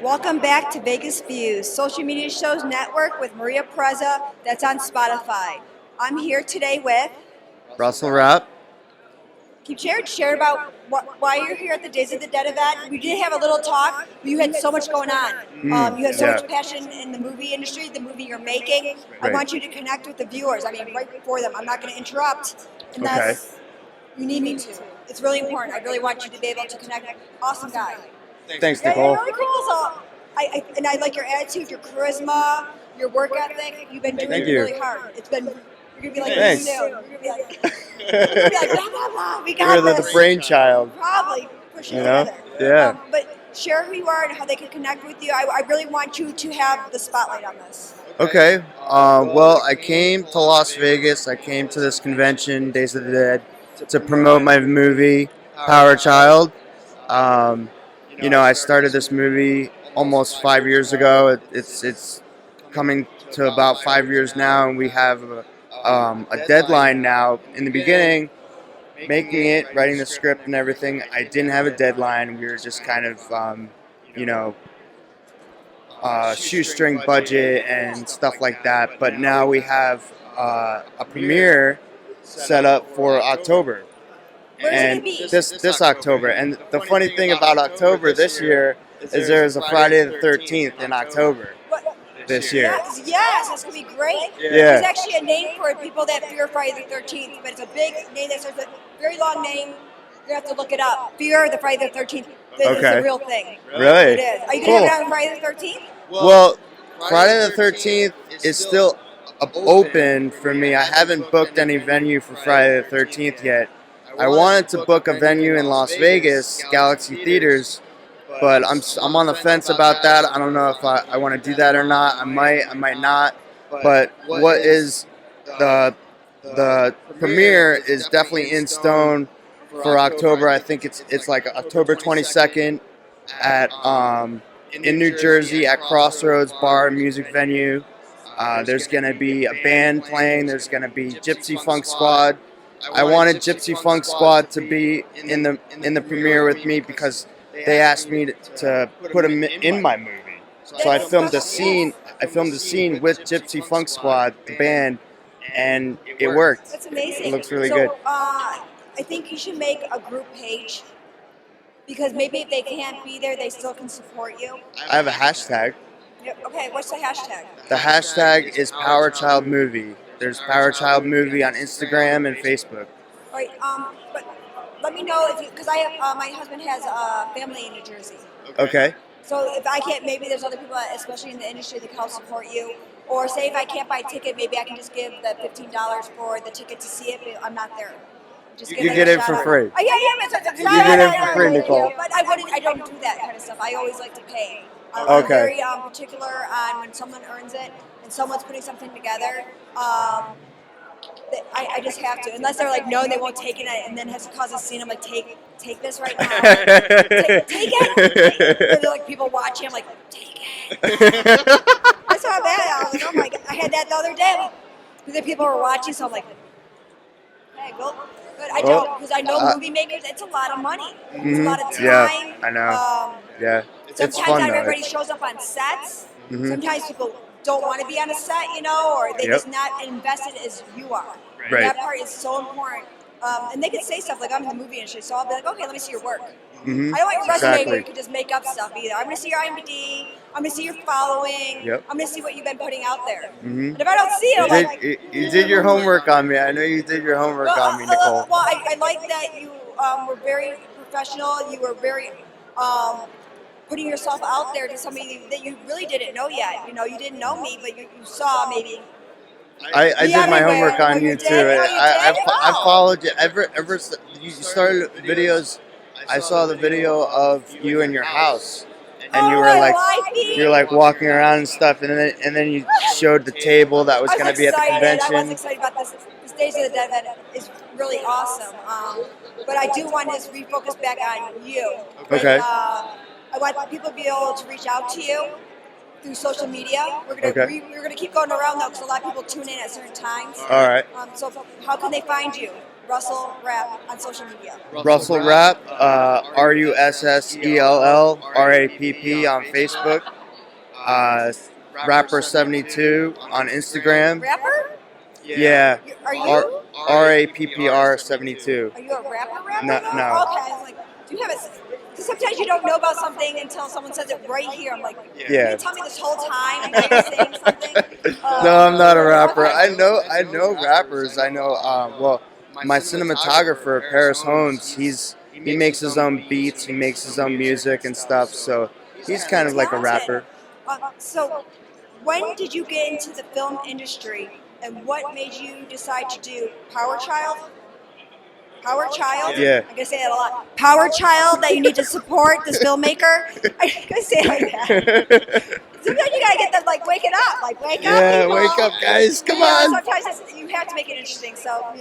Welcome back to Vegas Views, social media shows network with Maria Preza that's on Spotify. I'm here today with Russell Rapp. Can you share about why you're here at the Days of the Dead event? We did have a little talk, but you had so much going on. You had so much passion in the movie industry, the movie you're making. I want you to connect with the viewers. I mean, right before them. I'm not going to interrupt unless you need me to. It's really important. I really want you to be able to connect. Awesome guy. Thanks, Yeah, Nicole. you're really cool. So I like your attitude, your charisma, your work ethic. You've been doing it really hard. It's been. You're gonna be like Thanks. me soon. You're gonna be like, blah blah blah. We got You're this. the brainchild. Probably push it You know? together. Yeah. But share who you are and how they can connect with you. I really want you to have the spotlight on this. Okay. Well, I came to Las Vegas. I came to this convention, Days of the Dead, to promote my movie, Power Child. I started this movie almost 5 years ago. It's coming to about 5 years now, and we have a deadline now. In the beginning, making it, writing the script and everything, I didn't have a deadline. We were just kind of, shoestring budget and stuff like that. But now we have a premiere set up for October. And this October. And the funny thing about October this year is there's a Friday the 13th in October this year. Yes, it's going to be great. Yeah. There's actually a name for it, people that fear Friday the 13th, but it's a big name that starts with a very long name. You have to look it up. Fear the Friday the 13th. This is a real thing. Really? It is. Are you going to have it on Friday the 13th? Well, Friday the 13th is still open for me. I haven't booked any venue for Friday the 13th yet. I wanted to book a venue in Las Vegas, Galaxy Theaters, but I'm on the fence about that. I don't know if I want to do that or not. I might not. But what is the premiere is definitely in stone for October. I think it's like October 22nd at in New Jersey at Crossroads Bar and Music Venue. There's going to be a band playing. There's going to be Gypsy Funk Squad. I wanted Gypsy Funk Squad to be in the premiere with me because they asked me to put them in my movie. So I filmed a scene. With Gypsy Funk Squad, the band, and it worked. That's amazing. It looks really good. I think you should make a group page because maybe if they can't be there, they still can support you. I have a hashtag. Okay, what's the hashtag? The hashtag is Power Child Movie. There's Power Child movie on Instagram and Facebook. All right. But let me know if you, because I have my husband has a family in New Jersey. Okay. So if I can't, maybe there's other people, especially in the industry, that can help support you. Or say if I can't buy a ticket, maybe I can just give the $15 for the ticket to see it, but I'm not there. Just You get it for free. Oh, yeah. You get it for free, Nicole. But I don't do that kind of stuff. I always like to pay. I'm Okay. very particular on when someone earns it and someone's putting something together. I just have to, unless they're like, no, they won't take it, and then has to cause a scene. I'm like, take this right now, take it. Or they're like people watching. I'm like, take it. That's how bad I was. Like, oh my god, I had that the other day. Because people were watching, so I'm like, hey, well, but I don't, because I know movie makers. It's a lot of money. It's a lot of time. Yeah, I know. Yeah, it's Sometimes fun not though. everybody shows up on sets. Sometimes people don't want to be on a set, or they're just not invested as you are. Right. That part is so important. And they can say stuff like, I'm in the movie industry, so I'll be like, okay, let me see your work. I don't want your resume where you can just make up stuff either. I'm going to see your IMDb. I'm going to see your following. Yep. I'm going to see what you've been putting out there. And if I don't see it, I'm like... You did your homework on me. I know you did your homework on me, Nicole. Well, I like that you were very professional. You were very... putting yourself out there to somebody that you really didn't know yet. You didn't know me, but you saw maybe. I did my homework on you too. I followed you ever you started videos. I saw the video of you in your house, and you're like walking around and stuff, and then you showed the table that was going to be at the convention. I was excited about this. The Stage of the Dead that is really awesome. But I do want to just refocus back on you. Okay. I want people to be able to reach out to you through social media. We're gonna keep going around though, because a lot of people tune in at certain times. All right. So how can they find you? Russell Rap on social media. Russell Rap, RUSSELLRAPP on Facebook. Rapper72 on Instagram. Rapper? Yeah. Are you? RAPPR72. Are you a rapper? No. Okay. I was like, do you have a? Because sometimes you don't know about something until someone says it right here. I'm like, Yeah. you tell me this whole time and now you're saying something. No, I'm not a rapper. I know rappers. I know. Well, my cinematographer, Paris Holmes, he makes his own beats. He makes his own music and stuff. So he's kind of like a rapper. So when did you get into the film industry, and what made you decide to do Power Child? Power Child? Yeah. I'm going to say that a lot. Power Child, that you need to support this filmmaker. I'm going to say it like that. Sometimes you got to get them, like, waking up. Like, wake up, Yeah, people. wake up, guys. Come on. Sometimes you have to make it interesting. So,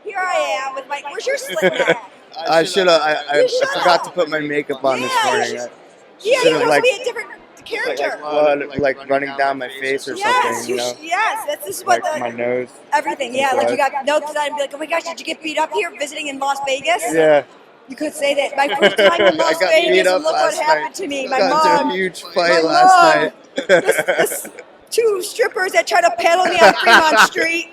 here I am with my, where's your slip at? I forgot to put my makeup on this morning. You have to be a different character. Like running down my face or something, Yes, this is what like my nose. Everything, like you got notes that and be like, oh my gosh, did you get beat up here visiting in Las Vegas? Yeah. You could say that. My first time in Las Vegas, and look what happened to me. My got mom. into a huge fight last night. This two strippers that tried to paddle me on Fremont Street.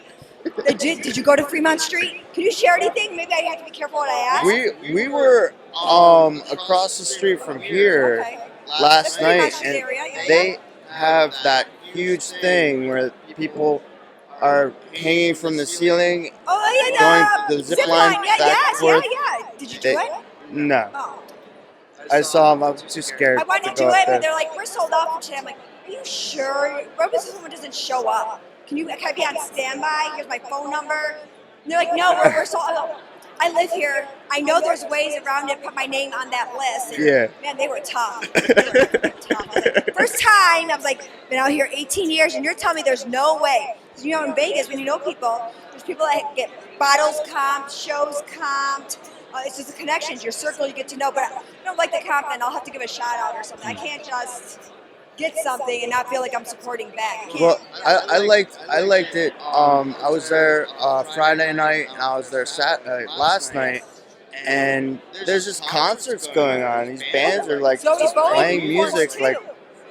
Did you go to Fremont Street? Can you share anything? Maybe I have to be careful what I ask. We were across the street from here last night, and they have that huge thing where people are hanging from the ceiling. Oh yeah, going the zip line back and forth. Yeah. Did you do it? No. Oh. I saw them. I was too scared. I wanted to do go it, up there. but they're like, we're sold out for today. I'm like, are you sure? What if someone doesn't show up? Can I be on standby? Here's my phone number. And they're like, no, we're sold out. I live here. I know there's ways around it. Put my name on that list. And Yeah. Man, they were tough. First time, I was like, been out here 18 years, and you're telling me there's no way. In Vegas, when you know people, there's people that get bottles comped, shows comped. It's just the connections, your circle you get to know. But I don't like the comp, then I'll have to give a shout out or something. I can't just get something and not feel like I'm supporting back. Well, I liked it. I was there Friday night, and I was there last night, and there's just concerts going on. These bands are like just playing music, like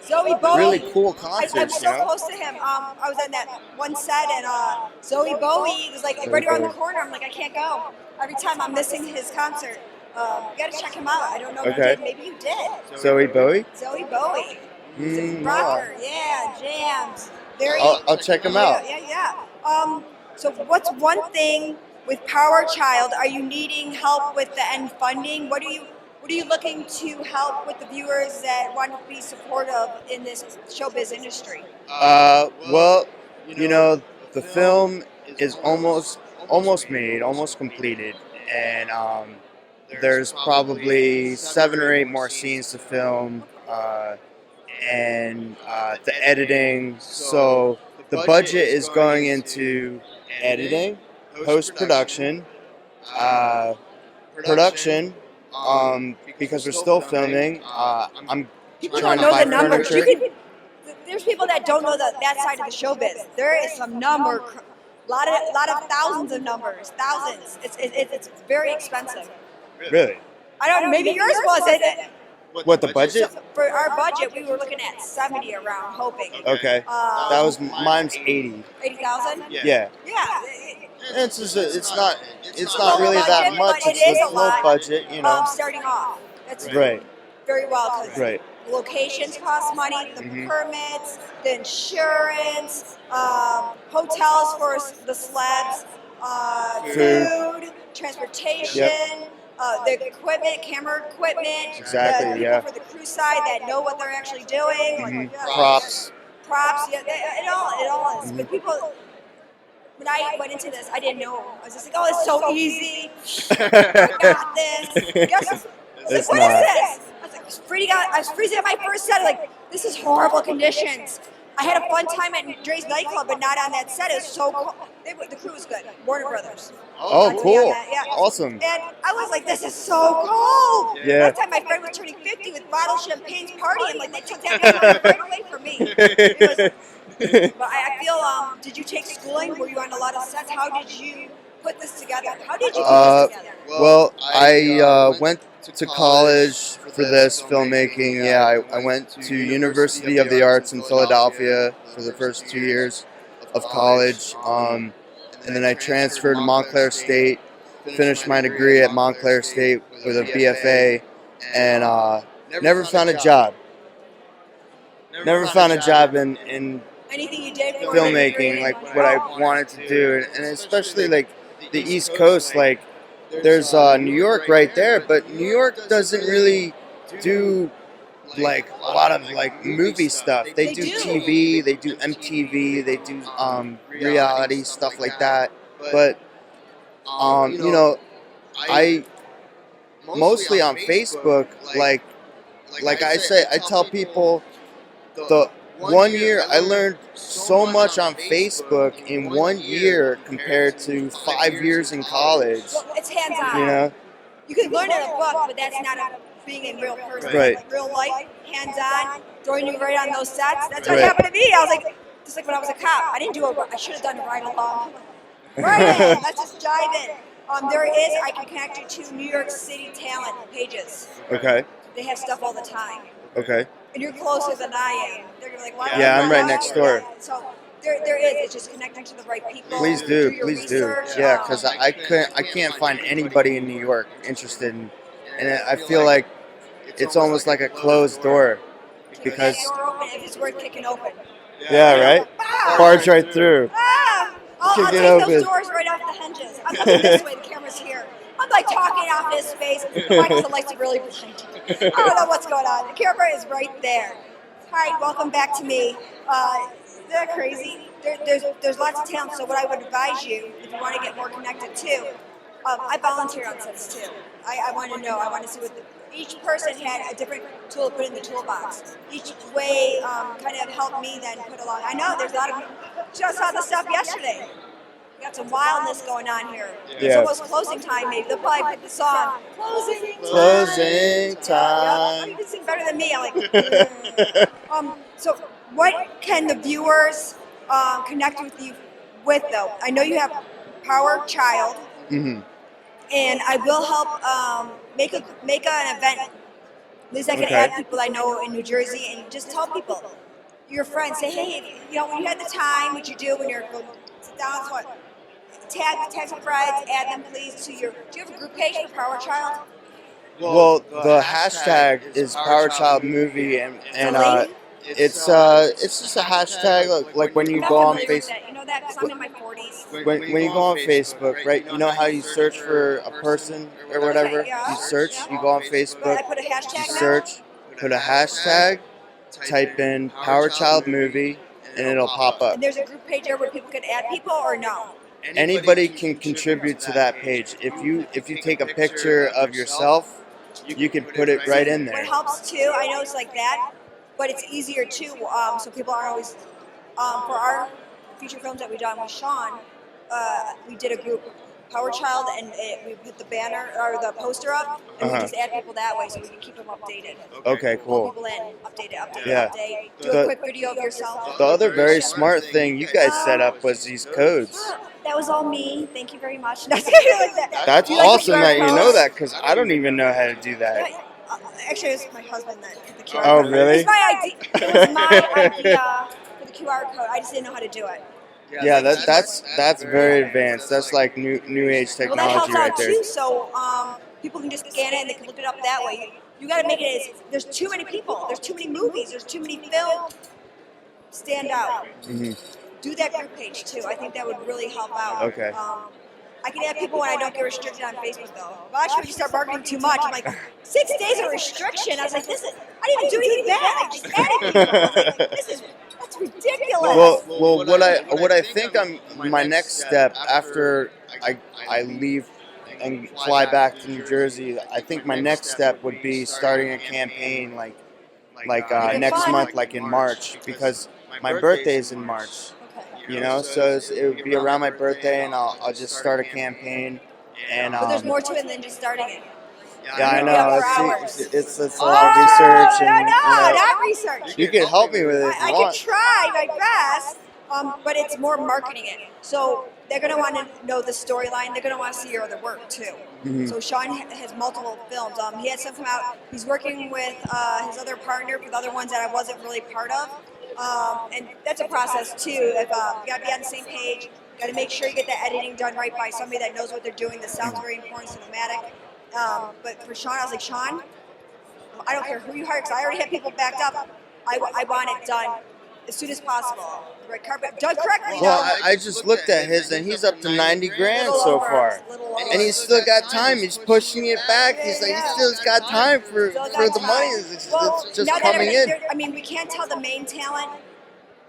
Zoe Bowie, really cool concerts. I'm so close to him. I was on that one set, and Zoe Bowie was like right around the corner. I'm like, I can't go. Every time I'm missing his concert. You gotta check him out. I don't know if you did. Maybe you did. Zoe Bowie? Zoe Bowie. He's a rocker, yeah, jams. I'll check him out. Yeah. So what's one thing with Power Child? Are you needing help with the end funding? What are you looking to help with the viewers that want to be supportive in this showbiz industry? Well, the film is almost made, almost completed, and there's probably 7 or 8 more scenes to film, and the editing. So the budget is going into editing, post production, production. Because we're still filming. I'm People trying don't to know buy the numbers. furniture. There's people that don't know that side of the showbiz. There is some lot of thousands of numbers, thousands. It's very expensive. Really? I don't know. Maybe yours wasn't. What, the budget? So for our budget, we were looking at 70 around, hoping. Okay. That was mine's 80. 80,000. Yeah. Yeah. It's just it's not really that much. But it is It's a low lot. budget, Starting off. That's Right. very well. 'Cause Right. locations cost money, the Mhm. permits, the insurance, hotels for the slabs, food, transportation, the equipment, camera equipment, Exactly, the people yeah. for the crew side that know what they're actually doing, Mhm. like, Props. props, yeah, it all is. Mhm. But people, when I went into this, I didn't know. I was just like, oh, it's so easy. I got this. Guess It's what not. is this? I was freezing at my first set. Like, this is horrible conditions. I had a fun time at Dre's nightclub, but not on that set. It was so cold. The crew was good. Warner Brothers. Oh, Not to be cool. on that, yeah. Awesome. And I was like, this is so cold. Yeah. Last time my friend was turning 50 with bottle champagne's partying, like, they took that right away from me. But I feel, did you take schooling? Were you on a lot of sets? How did you put this together? How did you put this together? Well, I went to college for this filmmaking. Yeah, I went to University of the Arts in Philadelphia for the first 2 years of college. And then I transferred to Montclair State, finished my degree at Montclair State with a BFA, and never found a job. Never found a job in Anything you did for filmmaking, like what I wanted to do, and especially like the East Coast. Like there's New York right there, but New York doesn't really do like a lot of like movie stuff. They do TV, they do MTV, they do reality stuff like that. But I mostly on Facebook, like I say, I tell people the 1 year I learned so much on Facebook in 1 year compared to 5 years in college. Well, it's hands-on. You know, You can learn in a book, but that's not being a real person. Right. Like real life, hands-on, throwing you right on those sets. That's what Right. happened to me. I was like, just like when I was a cop, I didn't do I should have done a ride along. Right in, let's just dive in. I can connect you to New York City talent pages. okay, They have stuff all the time. okay. And you're closer than I am. They're gonna be like, why? Yeah, are you I'm right not next out door. here? So there is. It's just connecting to the right people. Please do, your please do. research. Yeah, because I can't find anybody in New York interested in, and I feel like it's almost like a closed door because That door open if it's worth kicking open. yeah, right. Ah! Barge right through. I'll Kick take it those open. doors right off the hinges. I'm looking this way. The camera's here. I'm like talking off his face. Why does the lights really blind? I don't know what's going on. The camera is right there. Hi, welcome back to me. Isn't that crazy? There's lots of talent. So what I would advise you, if you want to get more connected too, I volunteer on sets too. I want to know. I want to see what each person had a different tool to put in the toolbox. Each way kind of helped me then put along. I know there's a lot of. Just saw the stuff yesterday. We got some wildness going on here. It's Yeah. almost closing time. Maybe they'll probably put the song closing time. Closing Yeah, time. you can sing better than me. I'm like. So what can the viewers connect with you with though? I know you have Power Child. Mm-hmm. And I will help make an event. At least I can Okay. add people I know in New Jersey and just tell people, your friends, say, hey, when you had the time, what you do when you're sit down, so what? Tag some friends, add them please to your. Do you have a group page for Power Child? Well, the hashtag is Power Child Movie, and It's a link? it's just a hashtag like when you go on Facebook. You know that because I'm in my 40s. When you go on Facebook, right? You know how you search for a person or whatever. Okay, yeah, You search. yeah. You go on But Facebook. I put a hashtag You now? search. Put a hashtag. Type in Power Child movie, and it'll pop up. And there's a group page there where people can add people or no? Anybody can contribute to that page. If you take a picture of yourself, you can put it right in What there. helps too, I know it's like that, but it's easier too, so people aren't always, for our feature films that we've done with Sean, we did a group, Power Child, and we put the banner or the poster up, and we just add people that way so we can keep them updated. Okay, Pull cool. people in, update, Yeah. update. Do a quick video of yourself. The other very smart thing you guys set up was these codes. That was all me. Thank you very much. Like that. That's Do you like the awesome QR that you know codes? that, because I don't even know how to do that. Yeah, actually, it was my husband that did the QR Oh, code. really? It was my idea for the QR code. I just didn't know how to do it. Yeah, that's very advanced. That's like new age Well, that technology helps right out there. too. So people can just scan it and they can look it up that way. You got to make it as there's too many people. There's too many movies. There's too many films. Stand out. Mm-hmm. Do that group page too. I think that would really help out. Okay. I can add people when I don't get restricted on Facebook though. Well, actually, when you start marketing too much, I'm like, 6 days of restriction. I was like, this is, I didn't even do anything bad. I just added people. I was like, that's ridiculous. Well, what I think my next step after I leave and fly back to New Jersey, I think my next step would be starting a campaign like next month, like in March, because my birthday is in March. You know, so it would be around my birthday, and I'll just start a campaign. And But there's more to it than just starting it. yeah, I know. It's a Oh, lot of research, and no, you know, not research. you can help me with it if I you can want. try my best, but it's more marketing it. So they're going to want to know the storyline. They're going to want to see your other work too. Mhm. So Sean has multiple films. He had some come out. He's working with his other partner for the other ones that I wasn't really part of. And that's a process too. If you got to be on the same page, got to make sure you get the editing done right by somebody that knows what they're doing. The sound's very important, cinematic. But for Sean, I was like, Sean, I don't care who you hire, because I already have people backed up. I want it done as soon as possible. Red carpet, done correctly. Well, I just looked at his, and he's up to 90 grand so far, and he's still got time. He's pushing it back. He's like, he still's got time for the money. It's just now that coming in. I mean, we can't tell the main talent.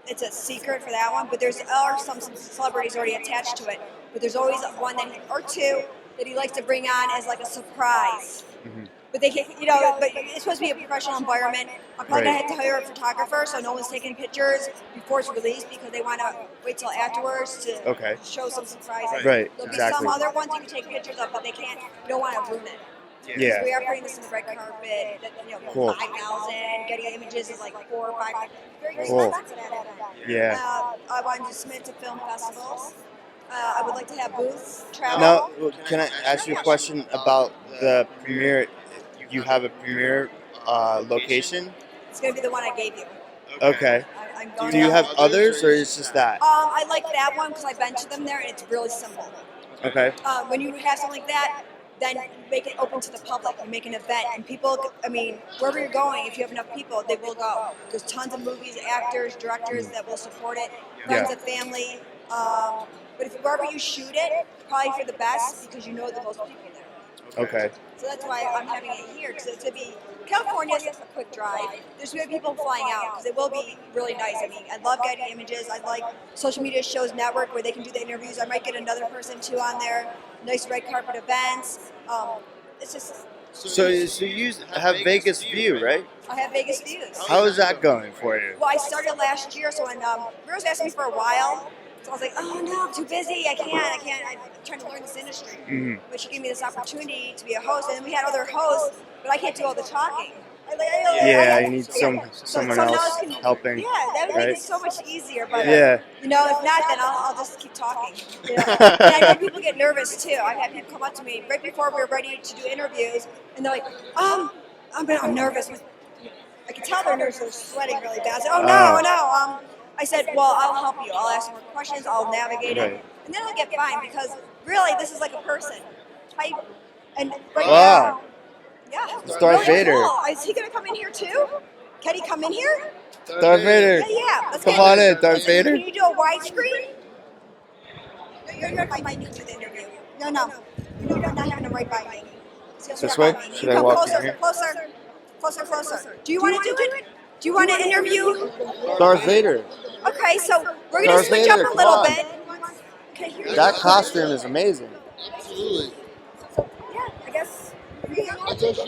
It's a secret for that one, but there are some celebrities already attached to it. But there's always one or two that he likes to bring on as like a surprise. Mm-hmm. But they can, but it's supposed to be a professional environment. I'm probably gonna have to hire a photographer so no one's taking pictures before it's released, because they want to wait till afterwards to show some surprises. Right, There'll be exactly. some other ones you can take pictures of, but they can't. You don't want to ruin it. Yeah. We are putting this in the red carpet. Cool. 5,000. Getting images is like 4 or 5. Very Cool. expensive at it. Yeah. I wanted to submit to film festivals. I would like to have booths, travel. Now, can I ask you a question about the premiere? You have a premiere location? It's going to be the one I gave you. Okay. I'm going Do you to- have others, or is just that? I like that one because I've been to them there and it's really simple. Okay. When you have something like that, then make it open to the public. You make an event, and people, I mean, wherever you're going, if you have enough people, they will go. There's tons of movies, actors, directors that will support it, friends and family. But if wherever you shoot it, probably for the best, because you know the most people there. Okay. So that's why I'm having it here, because it's going to be, California's a quick drive. There's going to be people flying out, because it will be really nice. I mean, I love getting images. I like social media shows network where they can do the interviews. I might get another person too on there. Nice red carpet events. It's just. So you have Vegas View, right? I have Vegas views. How is that going for you? Well, I started last year, so when Ruiz asked me for a while, so I was like, oh no, I'm too busy. I can't. I'm trying to learn this industry. Mhm. But she gave me this opportunity to be a host, and then we had other hosts, but I can't do all the talking. Yeah, you need someone else can, helping. Yeah, that would make right? it so much easier. But Yeah. if not, then I'll just keep talking. And I know people get nervous too. I've had people come up to me right before we were ready to do interviews, and they're like, I'm nervous. I can tell they're nervous. They're sweating really bad. I said, oh no. I said, well, I'll help you. I'll ask more questions. I'll navigate it, and then I'll get fine, because really, this is like a person. And right now. Yeah. It's Darth Vader. Cool. Is he gonna come in here too? Can he come in here? Darth Vader. Yeah. Let's Come get on in, Darth Vader. Can you do a widescreen? You're right by me to the interview. No. You're not having to right by me. This way? Should I Come walk in closer, here? closer. Do you want to do it? Do you want to interview? Darth Vader. Okay, so we're going to Darth switch Vader, up a little come on. bit. Okay, here. That costume is amazing. Absolutely. Yeah, I guess.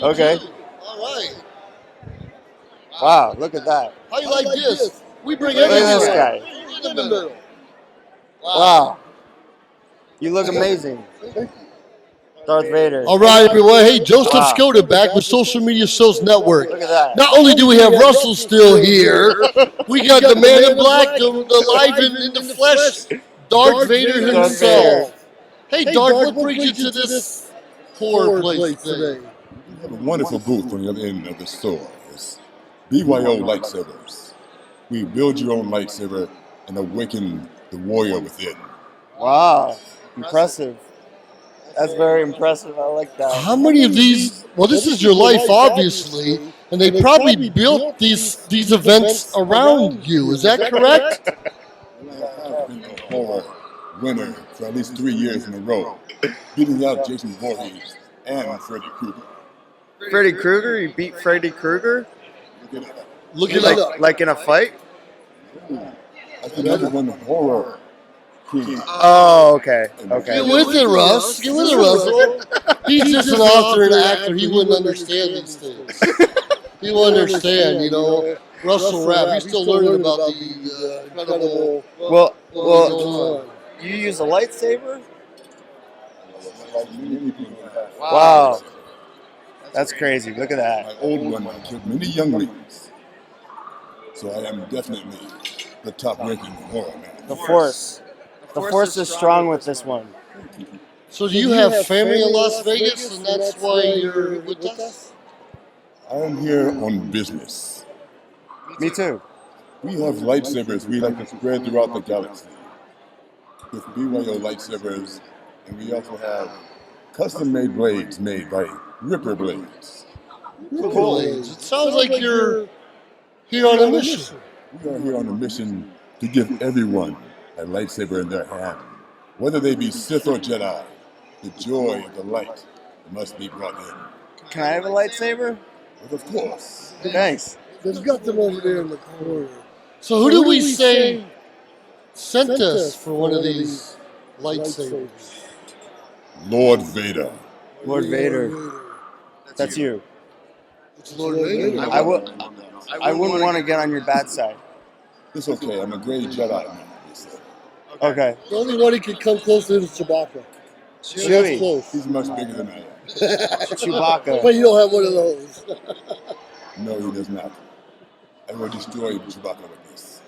Okay. All right. Wow, look at that. How you like this? We bring Look at everything this guy. in the middle. Wow. You look amazing. Darth Vader. All right, everyone. Hey, Joseph Wow. Skoda back with Social Media Shows Network. Look at that. Not only do we have Russell still here, we got the man in black, the live in the flesh, Darth Vader himself. Hey, Darth, what brings you to this poor place today? We have a wonderful booth on the other end of the store. It's BYO lightsabers. We build your own lightsaber and awaken the warrior within. Wow. Impressive. That's very impressive. I like that. How many of these? Well, this is your life, obviously, and they probably built these events around you. Is that correct? I've been a horror winner for at least 3 years in a row, beating out Jason Voorhees and Freddy Krueger. Freddy Krueger? You beat Freddy Krueger? Look it up. Like in a fight? I think I won the horror king. Oh, okay. Okay. Get with it, Russ. Get with it, Russ. He's just an author and actor. He wouldn't understand these things. He wouldn't understand, you know. Russell Rapp, he's still learning about the incredible. Well, you use a lightsaber? Wow. That's crazy. Look at that. My old one killed many younglings. So I am definitely the top-ranking horror man. The Force. The Force is strong with this one. So do you have family in Las Vegas, and that's why you're with us? I am here on business. Me too. We have lightsabers we like to spread throughout the galaxy. With BYO lightsabers, and we also have custom-made blades made by Ripper Blades. Cool. It sounds like you're here on a mission. We are here on a mission to give everyone a lightsaber in their hand. Whether they be Sith or Jedi, the joy of the light must be brought in. Can I have a lightsaber? But of course. Thanks. They've got them over there in the corner. So who do we say sent us for one of these lightsabers? Lord Vader. Lord Vader. That's you. It's Lord Vader. I wouldn't want to get on your bad side. It's okay, I'm a great Jedi man. Okay. The only one who can come close to is Chewbacca. Chewie. Close. He's much bigger than I am. Chewbacca. But you don't have one of those. No, he does not. I will destroy Chewbacca with this.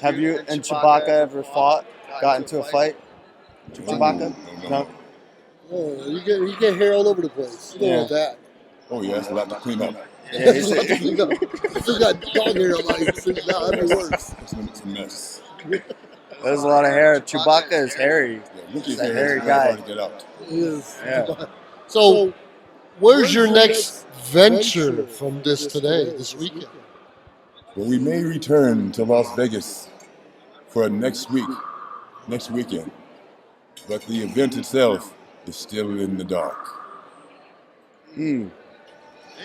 Have you and Chewbacca ever fought? Got into a fight? Chewbacca? No. Oh, you get hair all over the place. You don't want that. Oh, yeah, that's a lot to clean up. Yeah, Still got dog hair on my face. Now that'd be worse. It's a mess. There's a lot of hair. Chewbacca is hairy. Yeah, Wookiee's He's a hair hairy is very hard guy. to get out. It is. Yeah. So, where's your next venture from this weekend? Well, we may return to Las Vegas for next weekend. But the event itself is still in the dark.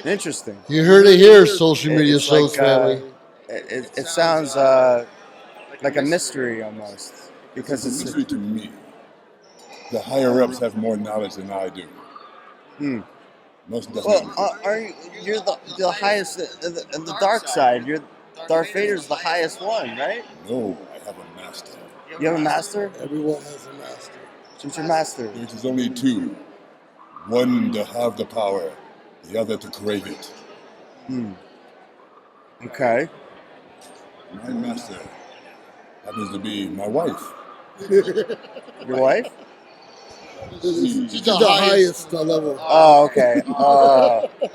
Interesting. You heard it here, Social Media It's Shows like, family. It sounds like a mystery almost. Because It's a it's mystery to me. The higher-ups have more knowledge than I do. Most definitely. well, you're the highest in the dark side. Darth Vader's the highest one, right? No, I have a master. You have a master? Everyone has a master. Who's your master? There is only two. One to have the power, the other to crave it. Okay. My master happens to be my wife. Your wife? She's the highest level. Oh, okay.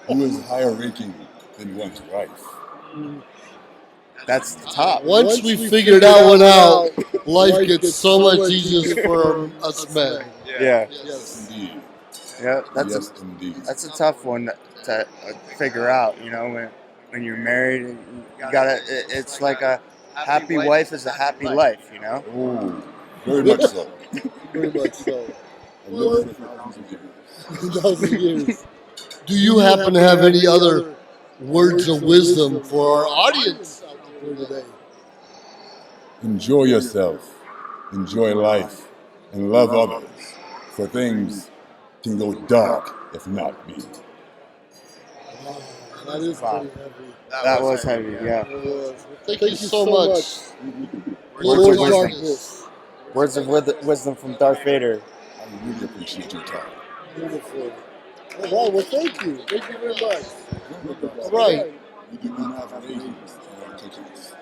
Who is higher ranking than one's wife? That's the top. Once we figured that one out, life gets so much easier for us men. Yeah. Yes, indeed. Yeah. Yes, indeed. That's a tough one to figure out. You know, when you're married, you gotta. It's like a happy wife is a happy life. You know. Oh, Very much so. Very much so. And lived for thousands of years. 1,000 years. Do you happen to have any other words of wisdom for our audience out there today? Enjoy yourself, enjoy life, and love others, for things can go dark if not be. That is pretty heavy. That was heavy, yeah. It was. Thank you so much. Words of wisdom. Darkness. Words of wisdom from Darth Vader. I really appreciate your time. Beautiful. Oh, wow, well, thank you. Thank you very much. All right. We do not have agents in our kitchens.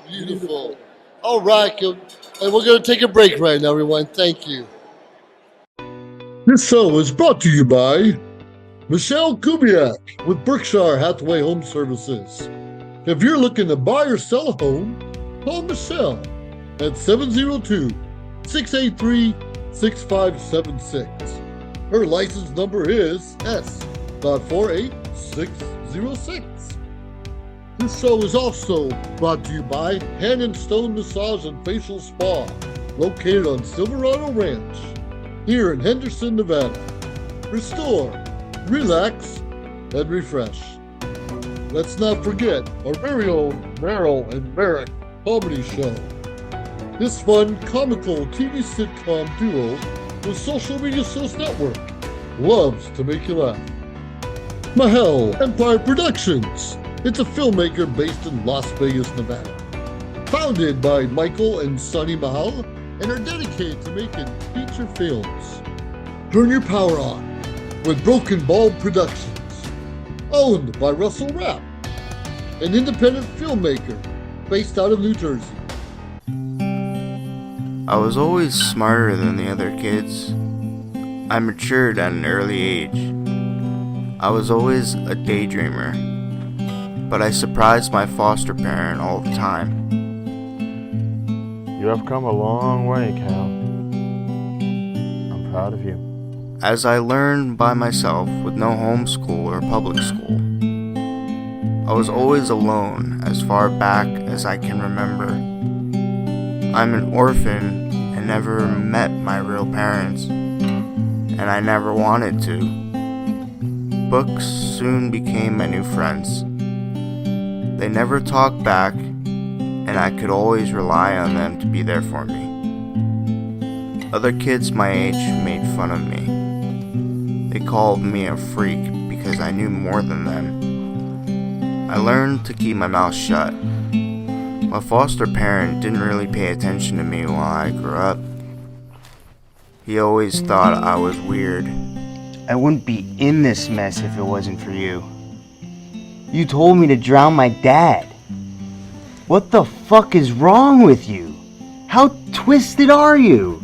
Beautiful. All right, and we're going to take a break right now, everyone. Thank you. This show is brought to you by Michelle Kubiak with Berkshire Hathaway Home Services. If you're looking to buy or sell a home, call Michelle at 702-683-6576. Her license number is S.48606. This show is also brought to you by Hand and Stone Massage and Facial Spa, located on Silverado Ranch, here in Henderson, Nevada. Restore, relax, and refresh. Let's not forget our very own Meryl and Merrick comedy show. This fun, comical TV sitcom duo with Social Media Source Network loves to make you laugh. Mahel Empire Productions. It's a filmmaker based in Las Vegas, Nevada. Founded by Michael and Sonny Mahal and are dedicated to making feature films. Turn your power on with Broken Bulb Productions. Owned by Russell Rapp, an independent filmmaker based out of New Jersey. I was always smarter than the other kids. I matured at an early age. I was always a daydreamer, but I surprised my foster parent all the time. You have come a long way, Cal. I'm proud of you. As I learned by myself with no homeschool or public school, I was always alone as far back as I can remember. I'm an orphan and never met my real parents, and I never wanted to. Books soon became my new friends. They never talked back, and I could always rely on them to be there for me. Other kids my age made fun of me. They called me a freak because I knew more than them. I learned to keep my mouth shut. My foster parent didn't really pay attention to me while I grew up. He always thought I was weird. I wouldn't be in this mess if it wasn't for you. You told me to drown my dad. What the fuck is wrong with you? How twisted are you?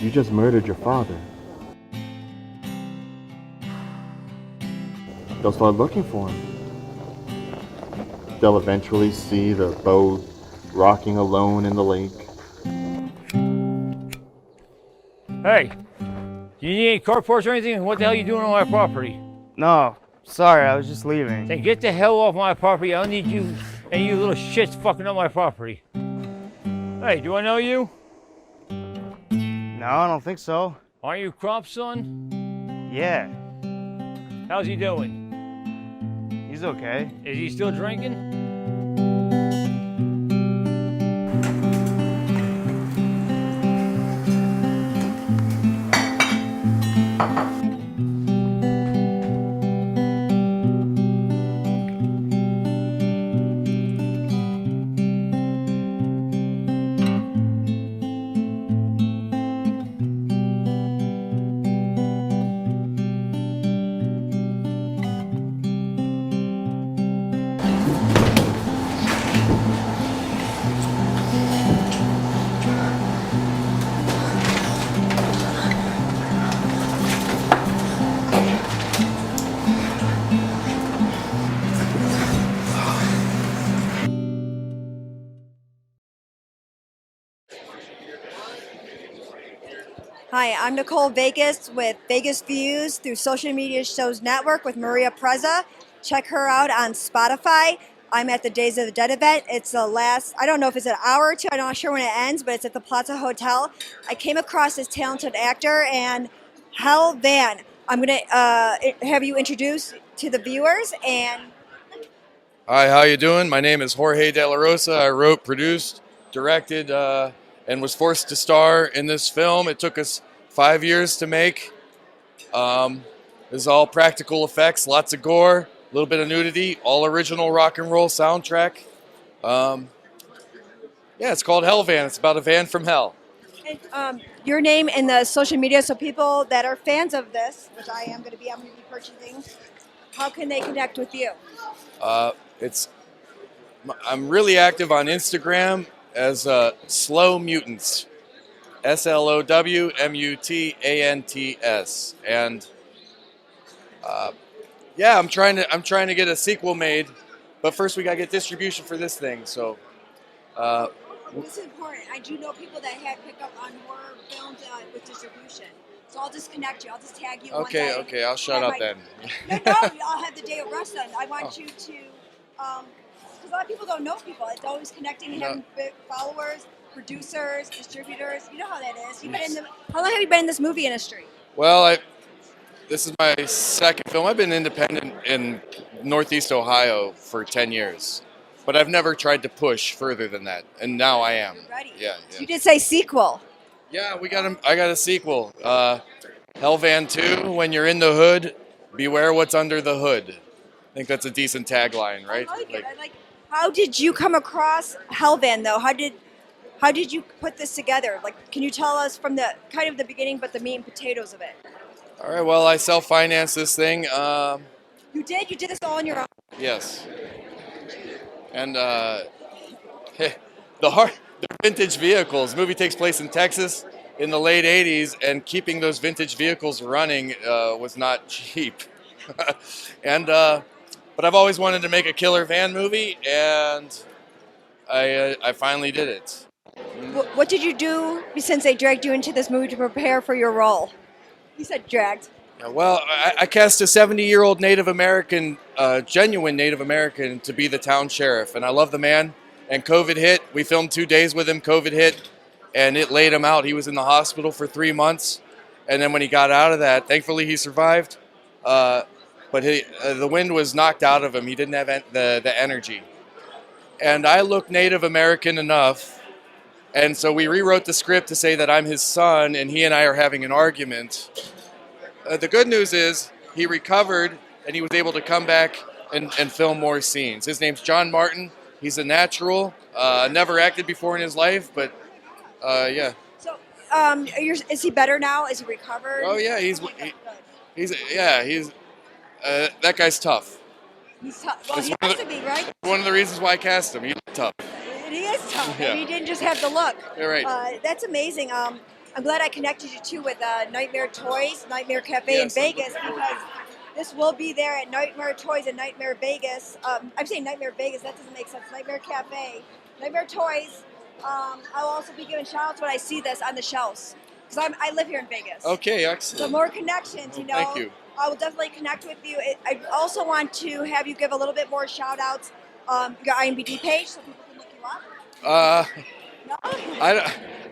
You just murdered your father. They'll start looking for him. They'll eventually see the boat rocking alone in the lake. Hey, do you need any carports or anything? What the hell are you doing on my property? No, sorry, I was just leaving. Then get the hell off my property. I don't need you and you little shits fucking up my property. Hey, do I know you? No, I don't think so. Aren't you Crop's son? Yeah, How's he doing? he's okay. Is he still drinking? Hi, I'm Nicole Vegas with Vegas Views through Social Media Shows Network with Maria Preza. Check her out on Spotify. I'm at the Days of the Dead event. It's the last, I don't know if it's an hour or two, I'm not sure when it ends, but it's at the Plaza Hotel. I came across this talented actor, and Hal Van. I'm going to have you introduce to the viewers. And Hi, how you doing? My name is Jorge De La Rosa. I wrote, produced, directed, and was forced to star in this film. It took us 5 years to make. This is all practical effects, lots of gore, a little bit of nudity, all original rock and roll soundtrack. Yeah, it's called Hell Van. It's about a van from hell. your name in the social media, so people that are fans of this, which I am going to be, I'm going to be purchasing, how can they connect with you? I'm really active on Instagram as Slow Mutants, SLOWMUTANTS, and yeah, I'm trying to get a sequel made, but first we gotta get distribution for this thing. So This is important. I do know people that had pickup on horror films with distribution. So I'll just connect you. I'll just tag you. okay, I'll shut up then. No, I'll have the day of rest then. I want you to, because a lot of people don't know people. It's always connecting, having big followers, producers, distributors. You know how that is. How long have you been in this movie industry? Well, this is my second film. I've been independent in Northeast Ohio for 10 years, but I've never tried to push further than that, and now I am. Ready? Yeah. So you did say sequel. Yeah, I got a sequel. Hell Van 2, when you're in the hood, beware what's under the hood. I think that's a decent tagline, right? I like it. How did you come across Hell Van though? How did you put this together? Like, can you tell us from the kind of the beginning, but the meat and potatoes of it? All right, well, I self-financed this thing. You did? You did this all on your own? Yes. And the vintage vehicles. The movie takes place in Texas in the late 80s, and keeping those vintage vehicles running was not cheap. But I've always wanted to make a killer van movie, and I finally did it. What did you do since they dragged you into this movie to prepare for your role? You said dragged. Well, I cast a 70-year-old Native American, genuine Native American, to be the town sheriff, and I love the man. And COVID hit. We filmed 2 days with him. COVID hit, and it laid him out. He was in the hospital for 3 months, and then when he got out of that, thankfully he survived. But the wind was knocked out of him. He didn't have the energy. And I look Native American enough, and so we rewrote the script to say that I'm his son, and he and I are having an argument. The good news is he recovered, and he was able to come back and film more scenes. His name's John Martin. He's a natural. Never acted before in his life, but yeah. So, is he better now? Is he recovered? Oh yeah, he's that guy's tough. He's tough. Well, he has to be, right? One of the reasons why I cast him. He's tough. He is tough. Yeah. And he didn't just have the look. You're right. That's amazing. I'm glad I connected you too with Nightmare Toys, Nightmare Cafe Yes. in Vegas, because this will be there at Nightmare Toys and Nightmare Vegas. I'm saying Nightmare Vegas. That doesn't make sense. Nightmare Cafe, Nightmare Toys. I'll also be giving shout outs when I see this on the shelves, because I live here in Vegas. Okay, excellent. So more connections, you know. Thank you. I will definitely connect with you. I also want to have you give a little bit more shout outs. Your IMDb page so people can look you up. No?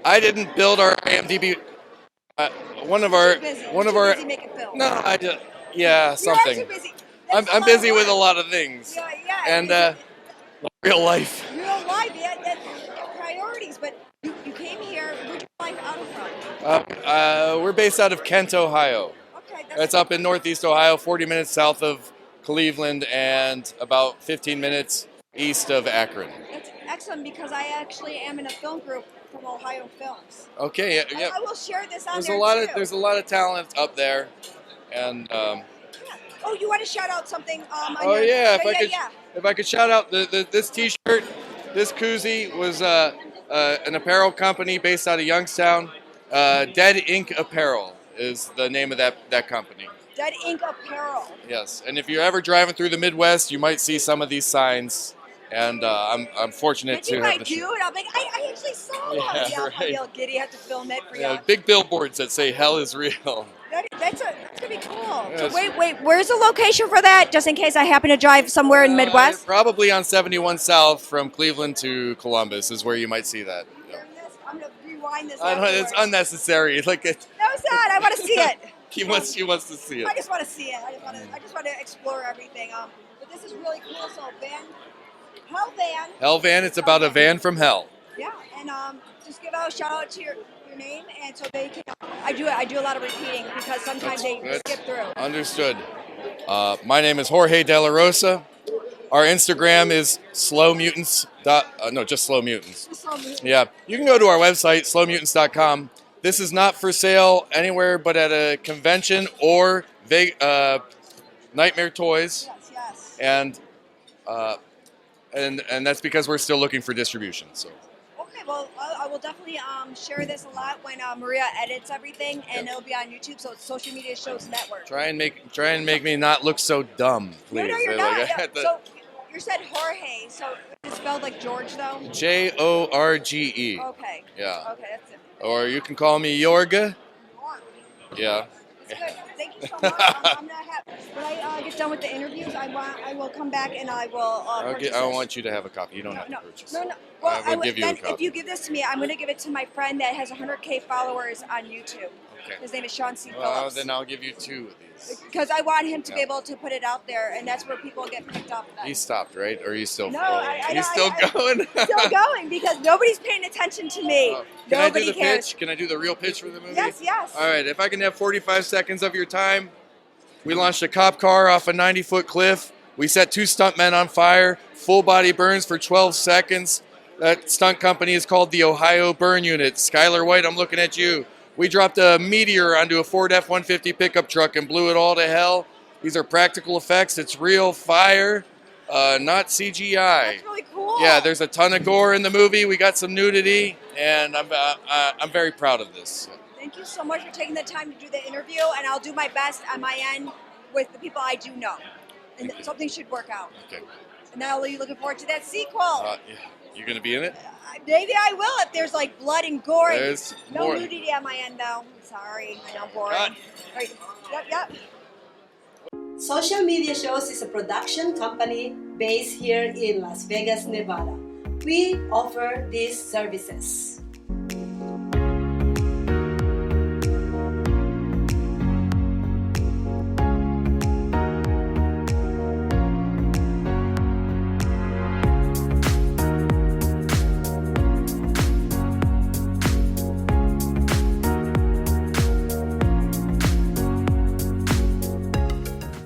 I didn't build our IMDb. One of our busy making films. No, yeah, something. You are too busy. I'm busy with a lot of things. Yeah. And real life. Real life, yeah, that's priorities. But you came here. Where'd your life out from? We're based out of Kent, Ohio. Okay, That's up in Northeast Ohio, 40 minutes south of Cleveland and about 15 minutes east of Akron. That's excellent, because I actually am in a film group from Ohio Films. Okay, yeah. I will share this on There's there too. There's a lot of talent up there, and Oh, you want to shout out something? If I could shout out this T-shirt, this koozie was an apparel company based out of Youngstown. Dead Ink Apparel is the name of that company. Dead Ink Apparel. Yes, and if you're ever driving through the Midwest, you might see some of these signs And I'm fortunate to I have think I do, and I'm like, I actually saw Yeah, one. Yeah, right. I'll be all giddy. I have to film it for you. Yeah, big billboards that say "Hell is real." That's gonna be cool. Yeah, So wait, where's the location for that? Just in case I happen to drive somewhere in the Midwest. Probably on 71 South from Cleveland to Columbus is where you might see that. Yeah. I'm gonna rewind this. I know, it's unnecessary. Like it, No, it's not. I want to see it. he wants to see it. I just want to see it. I just want to explore everything. But this is really cool. So Hell Van. Hell Van. It's about a van from hell. Yeah, and just give out a shout out to your name, and so they can. I do a lot of repeating because sometimes they skip through. Understood. My name is Jorge De La Rosa. Our Instagram is slowmutants. Just Slow Mutants. Yeah, you can go to our website, slowmutants.com. This is not for sale anywhere but at a convention or Nightmare Toys. Yes. And that's because we're still looking for distribution. So. Okay, well, I will definitely share this a lot when Maria edits everything, and it'll be on YouTube. So it's Social Media Shows Network. Try and make me not look so dumb, please. No, you're not. So you said Jorge. So it's spelled like George, though. Jorge. Okay. Yeah. Okay, that's it. Or you can call me Jorge. Yeah. That's good. Thank you so much. I'm not happy. When I get done with the interviews, I will come back and I will. I want you to have a copy. You don't have to purchase. No. Well, I will give you a copy. If you give this to me, I'm going to give it to my friend that has 100K followers on YouTube. Okay. His name is Sean C. Well, Phillips. then I'll give you 2 of these. Because I want him to be able to put it out there, and that's where people get picked up. He stopped, right? Or are you still? No, he's still going. Still going because nobody's paying attention to me. Can Nobody I do the cares. pitch? Can I do the real pitch for the movie? Yes. All right. If I can have 45 seconds of your time, we launched a cop car off a 90-foot cliff. We set 2 stuntmen on fire. Full body burns for 12 seconds. That stunt company is called the Ohio Burn Unit. Skylar White, I'm looking at you. We dropped a meteor onto a Ford F-150 pickup truck and blew it all to hell. These are practical effects. It's real fire, not CGI. That's really cool. Yeah, there's a ton of gore in the movie. We got some nudity, and I'm very proud of this. Thank you so much for taking the time to do the interview, and I'll do my best on my end with the people I do know. And something should work out. Okay. And now you're looking forward to that sequel. Yeah. You gonna be in it? Maybe I will if there's like blood and gore. There's no more. Nudity on my end though. Sorry, I know I'm boring. Right. Yep. Social Media Shows is a production company based here in Las Vegas, Nevada. We offer these services.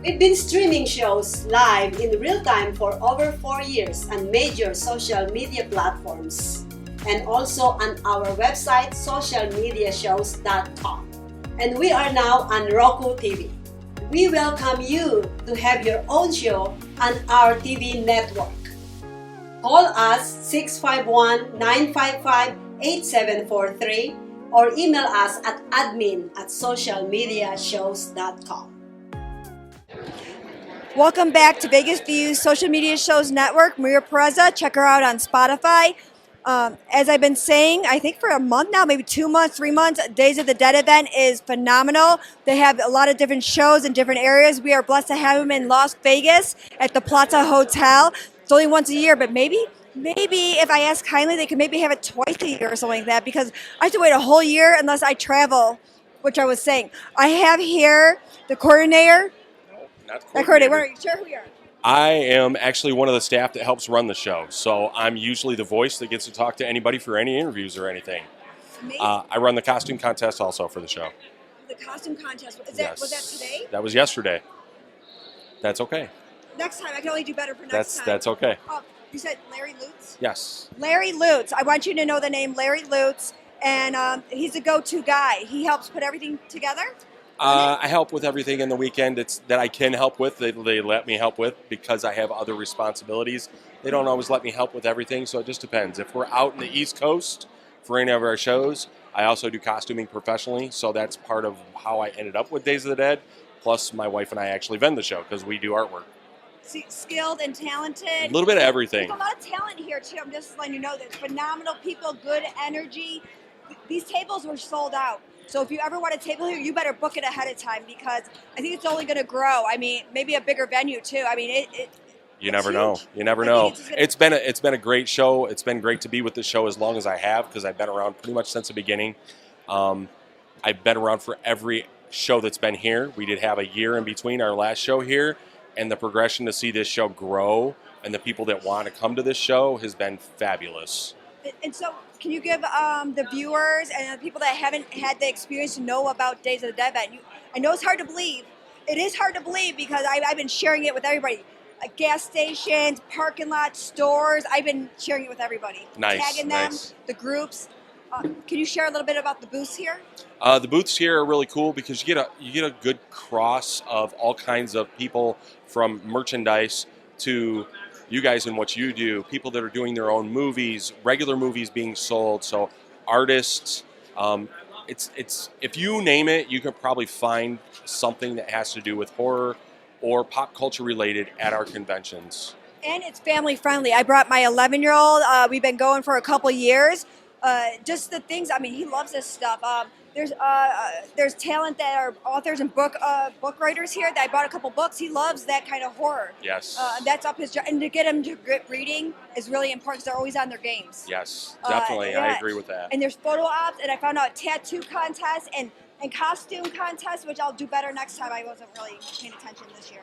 We've been streaming shows live in real time for over 4 years on major social media platforms and also on our website socialmediashows.com. And we are now on Roku TV. We welcome you to have your own show on our TV network. Call us 651-955-8743 or email us at admin@socialmediashows.com. Welcome back to Vegas Views Social Media Shows Network. Maria Pereza. Check her out on Spotify. As I've been saying, I think for a month now, maybe 2 months, 3 months, Days of the Dead event is phenomenal. They have a lot of different shows in different areas. We are blessed to have them in Las Vegas at the Plaza Hotel. It's only once a year, but maybe if I ask kindly, they could maybe have it twice a year or something like that, because I have to wait a whole year unless I travel, which I was saying. I have here the coordinator. Are you sure who you are? I am actually one of the staff that helps run the show, so I'm usually the voice that gets to talk to anybody for any interviews or anything. I run the costume contest also for the show. The costume contest, was that today? That was yesterday. That's okay. Next time, I can only do better for next time. That's okay. Oh, you said Larry Lutz? Yes. Larry Lutz. I want you to know the name Larry Lutz, and he's a go-to guy. He helps put everything together. I help with everything in the weekend that I can help with. They let me help with because I have other responsibilities. They don't always let me help with everything, so it just depends. If we're out in the East Coast for any of our shows, I also do costuming professionally, so that's part of how I ended up with Days of the Dead. Plus, my wife and I actually vend the show because we do artwork. skilled and talented. A little bit of everything. There's a lot of talent here too. I'm just letting you know that phenomenal people, good energy. These tables were sold out. So if you ever want a table here, you better book it ahead of time because I think it's only going to grow. I mean, maybe a bigger venue too. I mean, You never know. You never I know. think it's It's been a great show. It's been great to be with the show as long as I have because I've been around pretty much since the beginning. I've been around for every show that's been here. We did have a year in between our last show here, and the progression to see this show grow and the people that want to come to this show has been fabulous. And so, can you give the viewers and the people that haven't had the experience to know about Days of the Dead event? I know it's hard to believe. It is hard to believe because I've been sharing it with everybody. Gas stations, parking lots, stores. I've been sharing it with everybody. Nice, Tagging them, nice. the groups. Can you share a little bit about the booths here? The booths here are really cool because you get a good cross of all kinds of people, from merchandise to you guys and what you do, people that are doing their own movies, regular movies being sold, so artists. It's if you name it, you can probably find something that has to do with horror or pop culture related at our conventions. And it's family friendly. I brought my 11-year-old. We've been going for a couple years. Just the things. I mean, he loves this stuff. There's talent that are authors and book writers here. That I bought a couple books. He loves that kind of horror. Yes. That's up his. And to get him to grip reading is really important because they're always on their games. Yes, definitely. Yeah. I agree with that. And there's photo ops, and I found out tattoo contests and costume contests, which I'll do better next time. I wasn't really paying attention this year.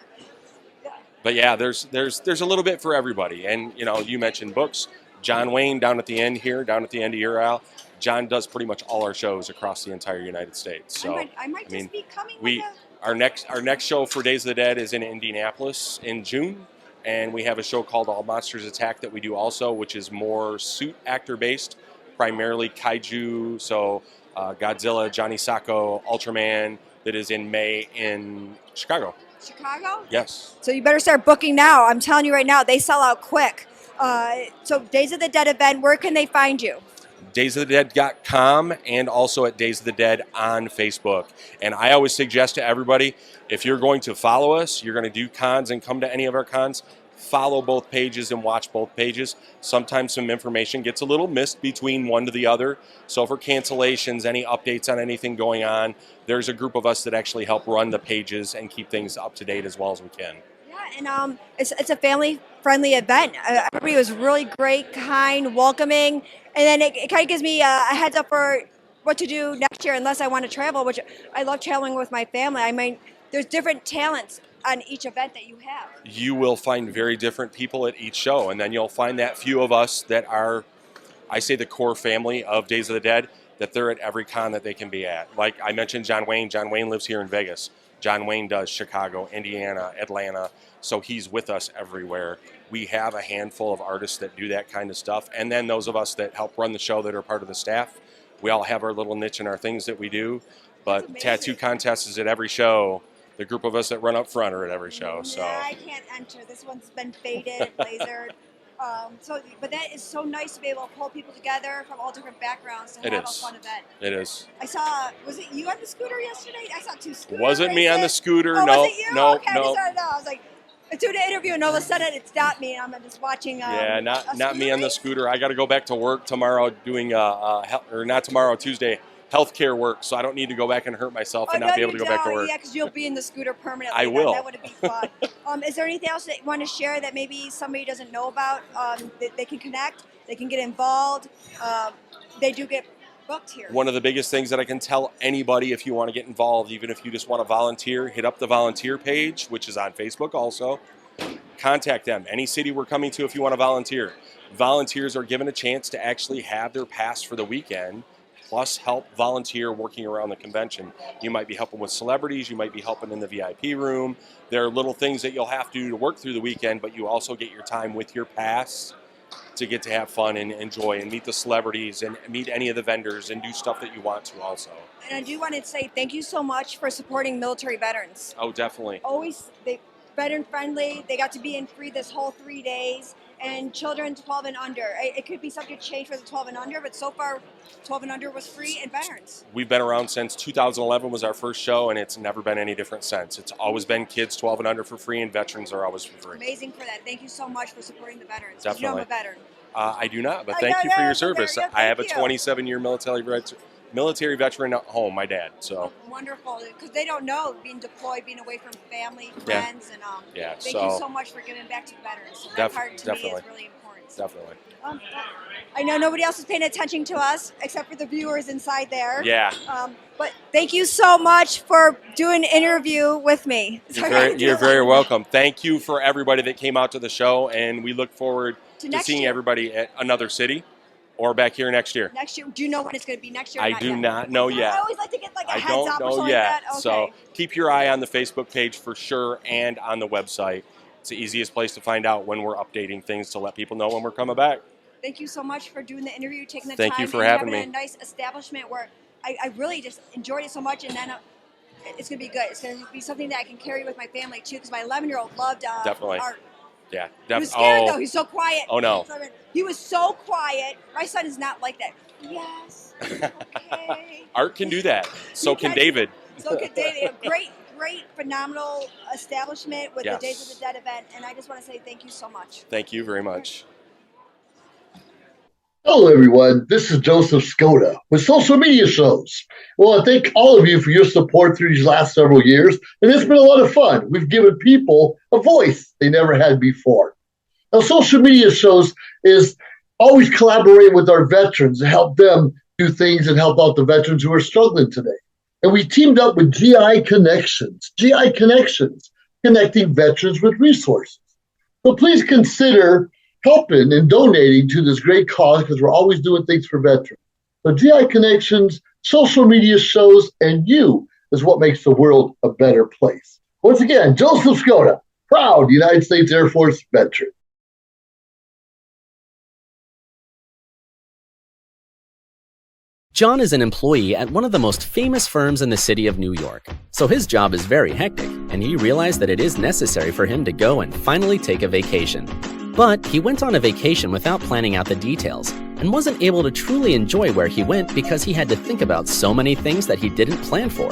But yeah, there's a little bit for everybody. And you mentioned books. John Wayne down at the end of your aisle. John does pretty much all our shows across the entire United States. So I might just be coming. Our next show for Days of the Dead is in Indianapolis in June, and we have a show called All Monsters Attack that we do also, which is more suit actor based, primarily kaiju. So Godzilla, Johnny Sacco, Ultraman. That is in May in Chicago. Chicago? Yes. So you better start booking now. I'm telling you right now, they sell out quick. So Days of the Dead event, where can they find you? DaysOfTheDead.com and also at Days of the Dead on Facebook. And I always suggest to everybody, if you're going to follow us, you're going to do cons and come to any of our cons, follow both pages and watch both pages. Sometimes some information gets a little missed between one to the other. So for cancellations, any updates on anything going on, there's a group of us that actually help run the pages and keep things up to date as well as we can. Yeah, and it's a family-friendly event. Everybody was really great, kind, welcoming, and then it kind of gives me a heads up for what to do next year unless I want to travel, which I love traveling with my family. I mean, there's different talents on each event that you have. You will find very different people at each show, and then you'll find that few of us that are, I say, the core family of Days of the Dead, that they're at every con that they can be at. Like I mentioned John Wayne. John Wayne lives here in Vegas. John Wayne does Chicago, Indiana, Atlanta, so he's with us everywhere. We have a handful of artists that do that kind of stuff, and then those of us that help run the show that are part of the staff. We all have our little niche and our things that we do, but tattoo contests is at every show. The group of us that run up front are at every show. So I can't enter. This one's been faded, lasered. But that is so nice to be able to pull people together from all different backgrounds to have a fun event. It is. I saw, was it you on the scooter yesterday? I saw two scooters. Wasn't me on the scooter. Oh, no, was it you? no, okay, no. I was like, I was doing an interview and all of a sudden it stopped me and I'm just watching. Yeah, not me on the scooter. I got to go back to work tomorrow doing or not tomorrow, Tuesday. Healthcare work, so I don't need to go back and hurt myself and not be able to go back to work. Yeah, because you'll be in the scooter permanently. I will. That would be fun. Is there anything else that you want to share that maybe somebody doesn't know about? That they can connect, they can get involved. They do get booked here. One of the biggest things that I can tell anybody, if you want to get involved, even if you just want to volunteer, hit up the volunteer page, which is on Facebook also. Contact them. Any city we're coming to if you want to volunteer. Volunteers are given a chance to actually have their pass for the weekend, plus help volunteer working around the convention. You might be helping with celebrities, you might be helping in the VIP room. There are little things that you'll have to do to work through the weekend, but you also get your time with your pass to get to have fun and enjoy and meet the celebrities and meet any of the vendors and do stuff that you want to also. And I do want to say thank you so much for supporting military veterans. Oh, definitely. veteran friendly. They got to be in free this whole 3 days. And children 12 and under. It could be subject to change for the 12 and under, but so far 12 and under was free and veterans. We've been around since 2011 was our first show, and it's never been any different since. It's always been kids 12 and under for free, and veterans are always for free. Amazing for that. Thank you so much for supporting the veterans. Definitely. You know I'm a veteran. I do not, but thank you for your service. I have a 27-year military veteran at home, my dad. So wonderful, because they don't know being deployed, being away from family, friends, and thank you so much for giving back to veterans. So that part to me is really important. Definitely. I know nobody else is paying attention to us except for the viewers inside there. Yeah. But thank you so much for doing an interview with me. You're very welcome. Thank you for everybody that came out to the show, and we look forward to seeing everybody at another city or back here next year. Next year, do you know when it's going to be next year? I do not know yet. I always like to get like a heads don't up or know something yet. like that. Okay. So keep your eye on the Facebook page for sure and on the website. It's the easiest place to find out when we're updating things to let people know when we're coming back. Thank you so much for doing the interview, taking the Thank time, you for and having having me. a nice establishment where I really just enjoyed it so much, and then it's going to be good. It's going to be something that I can carry with my family too, because my 11-year-old loved Definitely. art. Yeah, He was scared though. He's so quiet. Oh no. He was so quiet. My son is not like that. Yes. Okay. Art can do that. So can David. So can David. A great, phenomenal establishment with Yes. the Days of the Dead event, and I just want to say thank you so much. Thank you very much. Hello, everyone. This is Joseph Skoda with Social Media Shows. Well, I thank all of you for your support through these last several years, and it's been a lot of fun. We've given people a voice they never had before. Now, Social Media Shows is always collaborating with our veterans to help them do things and help out the veterans who are struggling today. And we teamed up with GI Connections, connecting veterans with resources. So please consider helping and donating to this great cause, because we're always doing things for veterans. So GI Connections, Social Media Shows, and you is what makes the world a better place. Once again, Joseph Skoda, proud United States Air Force veteran. John is an employee at one of the most famous firms in the city of New York, so his job is very hectic, and he realized that it is necessary for him to go and finally take a vacation. But he went on a vacation without planning out the details, and wasn't able to truly enjoy where he went because he had to think about so many things that he didn't plan for.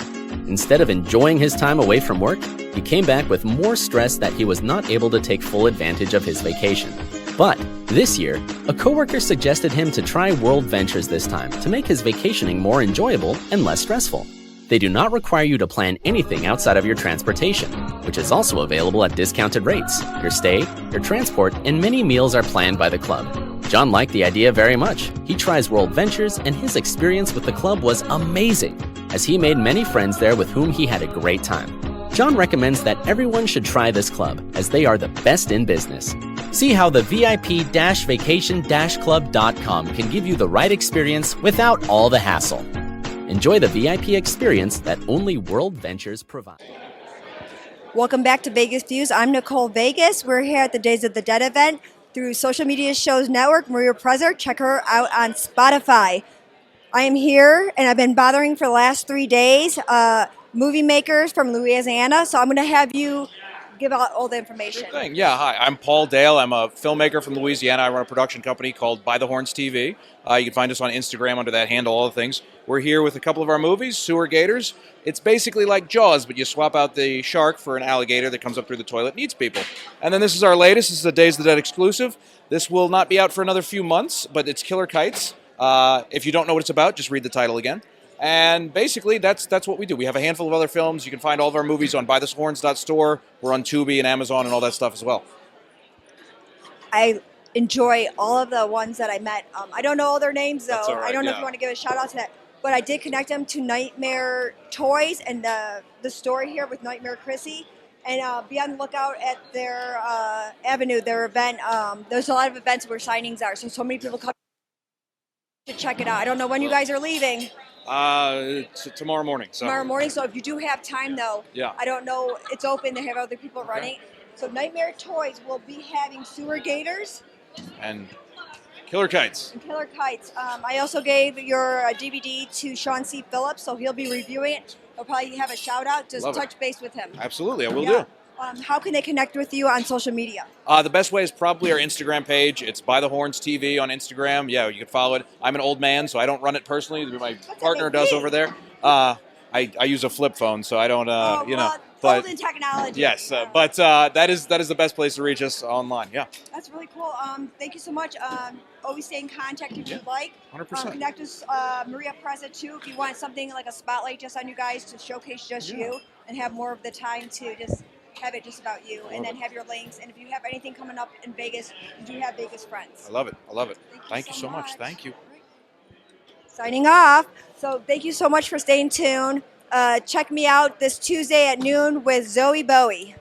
Instead of enjoying his time away from work, he came back with more stress that he was not able to take full advantage of his vacation. But this year, a coworker suggested him to try World Ventures this time to make his vacationing more enjoyable and less stressful. They do not require you to plan anything outside of your transportation, which is also available at discounted rates. Your stay, your transport, and many meals are planned by the club. John liked the idea very much. He tries World Ventures, and his experience with the club was amazing, as he made many friends there with whom he had a great time. John recommends that everyone should try this club, as they are the best in business. See how the VIP-vacation-club.com can give you the right experience without all the hassle. Enjoy the VIP experience that only World Ventures provide. Welcome back to Vegas Views. I'm Nicole Vegas. We're here at the Days of the Dead event through Social Media Shows Network. Maria Prezer, check her out on Spotify. I am here, and I've been bothering for the last 3 days movie makers from Louisiana, so I'm going to have you give out all the information. Sure thing. Yeah, hi, I'm Paul Dale. I'm a filmmaker from Louisiana. I run a production company called By the Horns TV. You can find us on Instagram under that handle, all the things. We're here with a couple of our movies, Sewer Gators. It's basically like Jaws, but you swap out the shark for an alligator that comes up through the toilet and eats people. And then this is our latest. This is a Days of the Dead exclusive. This will not be out for another few months, but it's Killer Kites. If you don't know what it's about, just read the title again. And basically, that's what we do. We have a handful of other films. You can find all of our movies on bythehorns.store. We're on Tubi and Amazon and all that stuff as well. I enjoy all of the ones that I met. I don't know all their names, though. That's all right, I don't know if yeah. you want to give a shout-out to that. But I did connect them to Nightmare Toys and the store here with Nightmare Chrissy. And be on the lookout at their Avenue, their event. There's a lot of events where signings are, so many people come to check it out. I don't know when you guys are leaving. Tomorrow morning. So. Tomorrow morning, so if you do have time, though, Yeah. I don't know, it's open, they have other people running. So Nightmare Toys will be having Sewer Gators And Killer Kites. and Killer Kites. I also gave your DVD to Sean C. Phillips, so he'll be reviewing it. He'll probably have a shout-out, just Love it. touch base with him. Absolutely, I will Yeah. do. How can they connect with you on social media? The best way is probably our Instagram page. It's By the Horns TV on Instagram. Yeah, you can follow it. I'm an old man, so I don't run it personally. My partner does over there. I use a flip phone, so I don't, But old in technology. yes, but that is the best place to reach us online. Yeah. That's really cool. Thank you so much. Always stay in contact if you'd like. 100%. Connect with Maria Preza too if you want something like a spotlight just on you guys to showcase just you and have more of the time to just have it just about you and then have your links. And if you have anything coming up in Vegas, you do have Vegas friends. I love it. I love it. Thank you so much. Thank you. Signing off. So thank you so much for staying tuned. Check me out this Tuesday at noon with Zoe Bowie.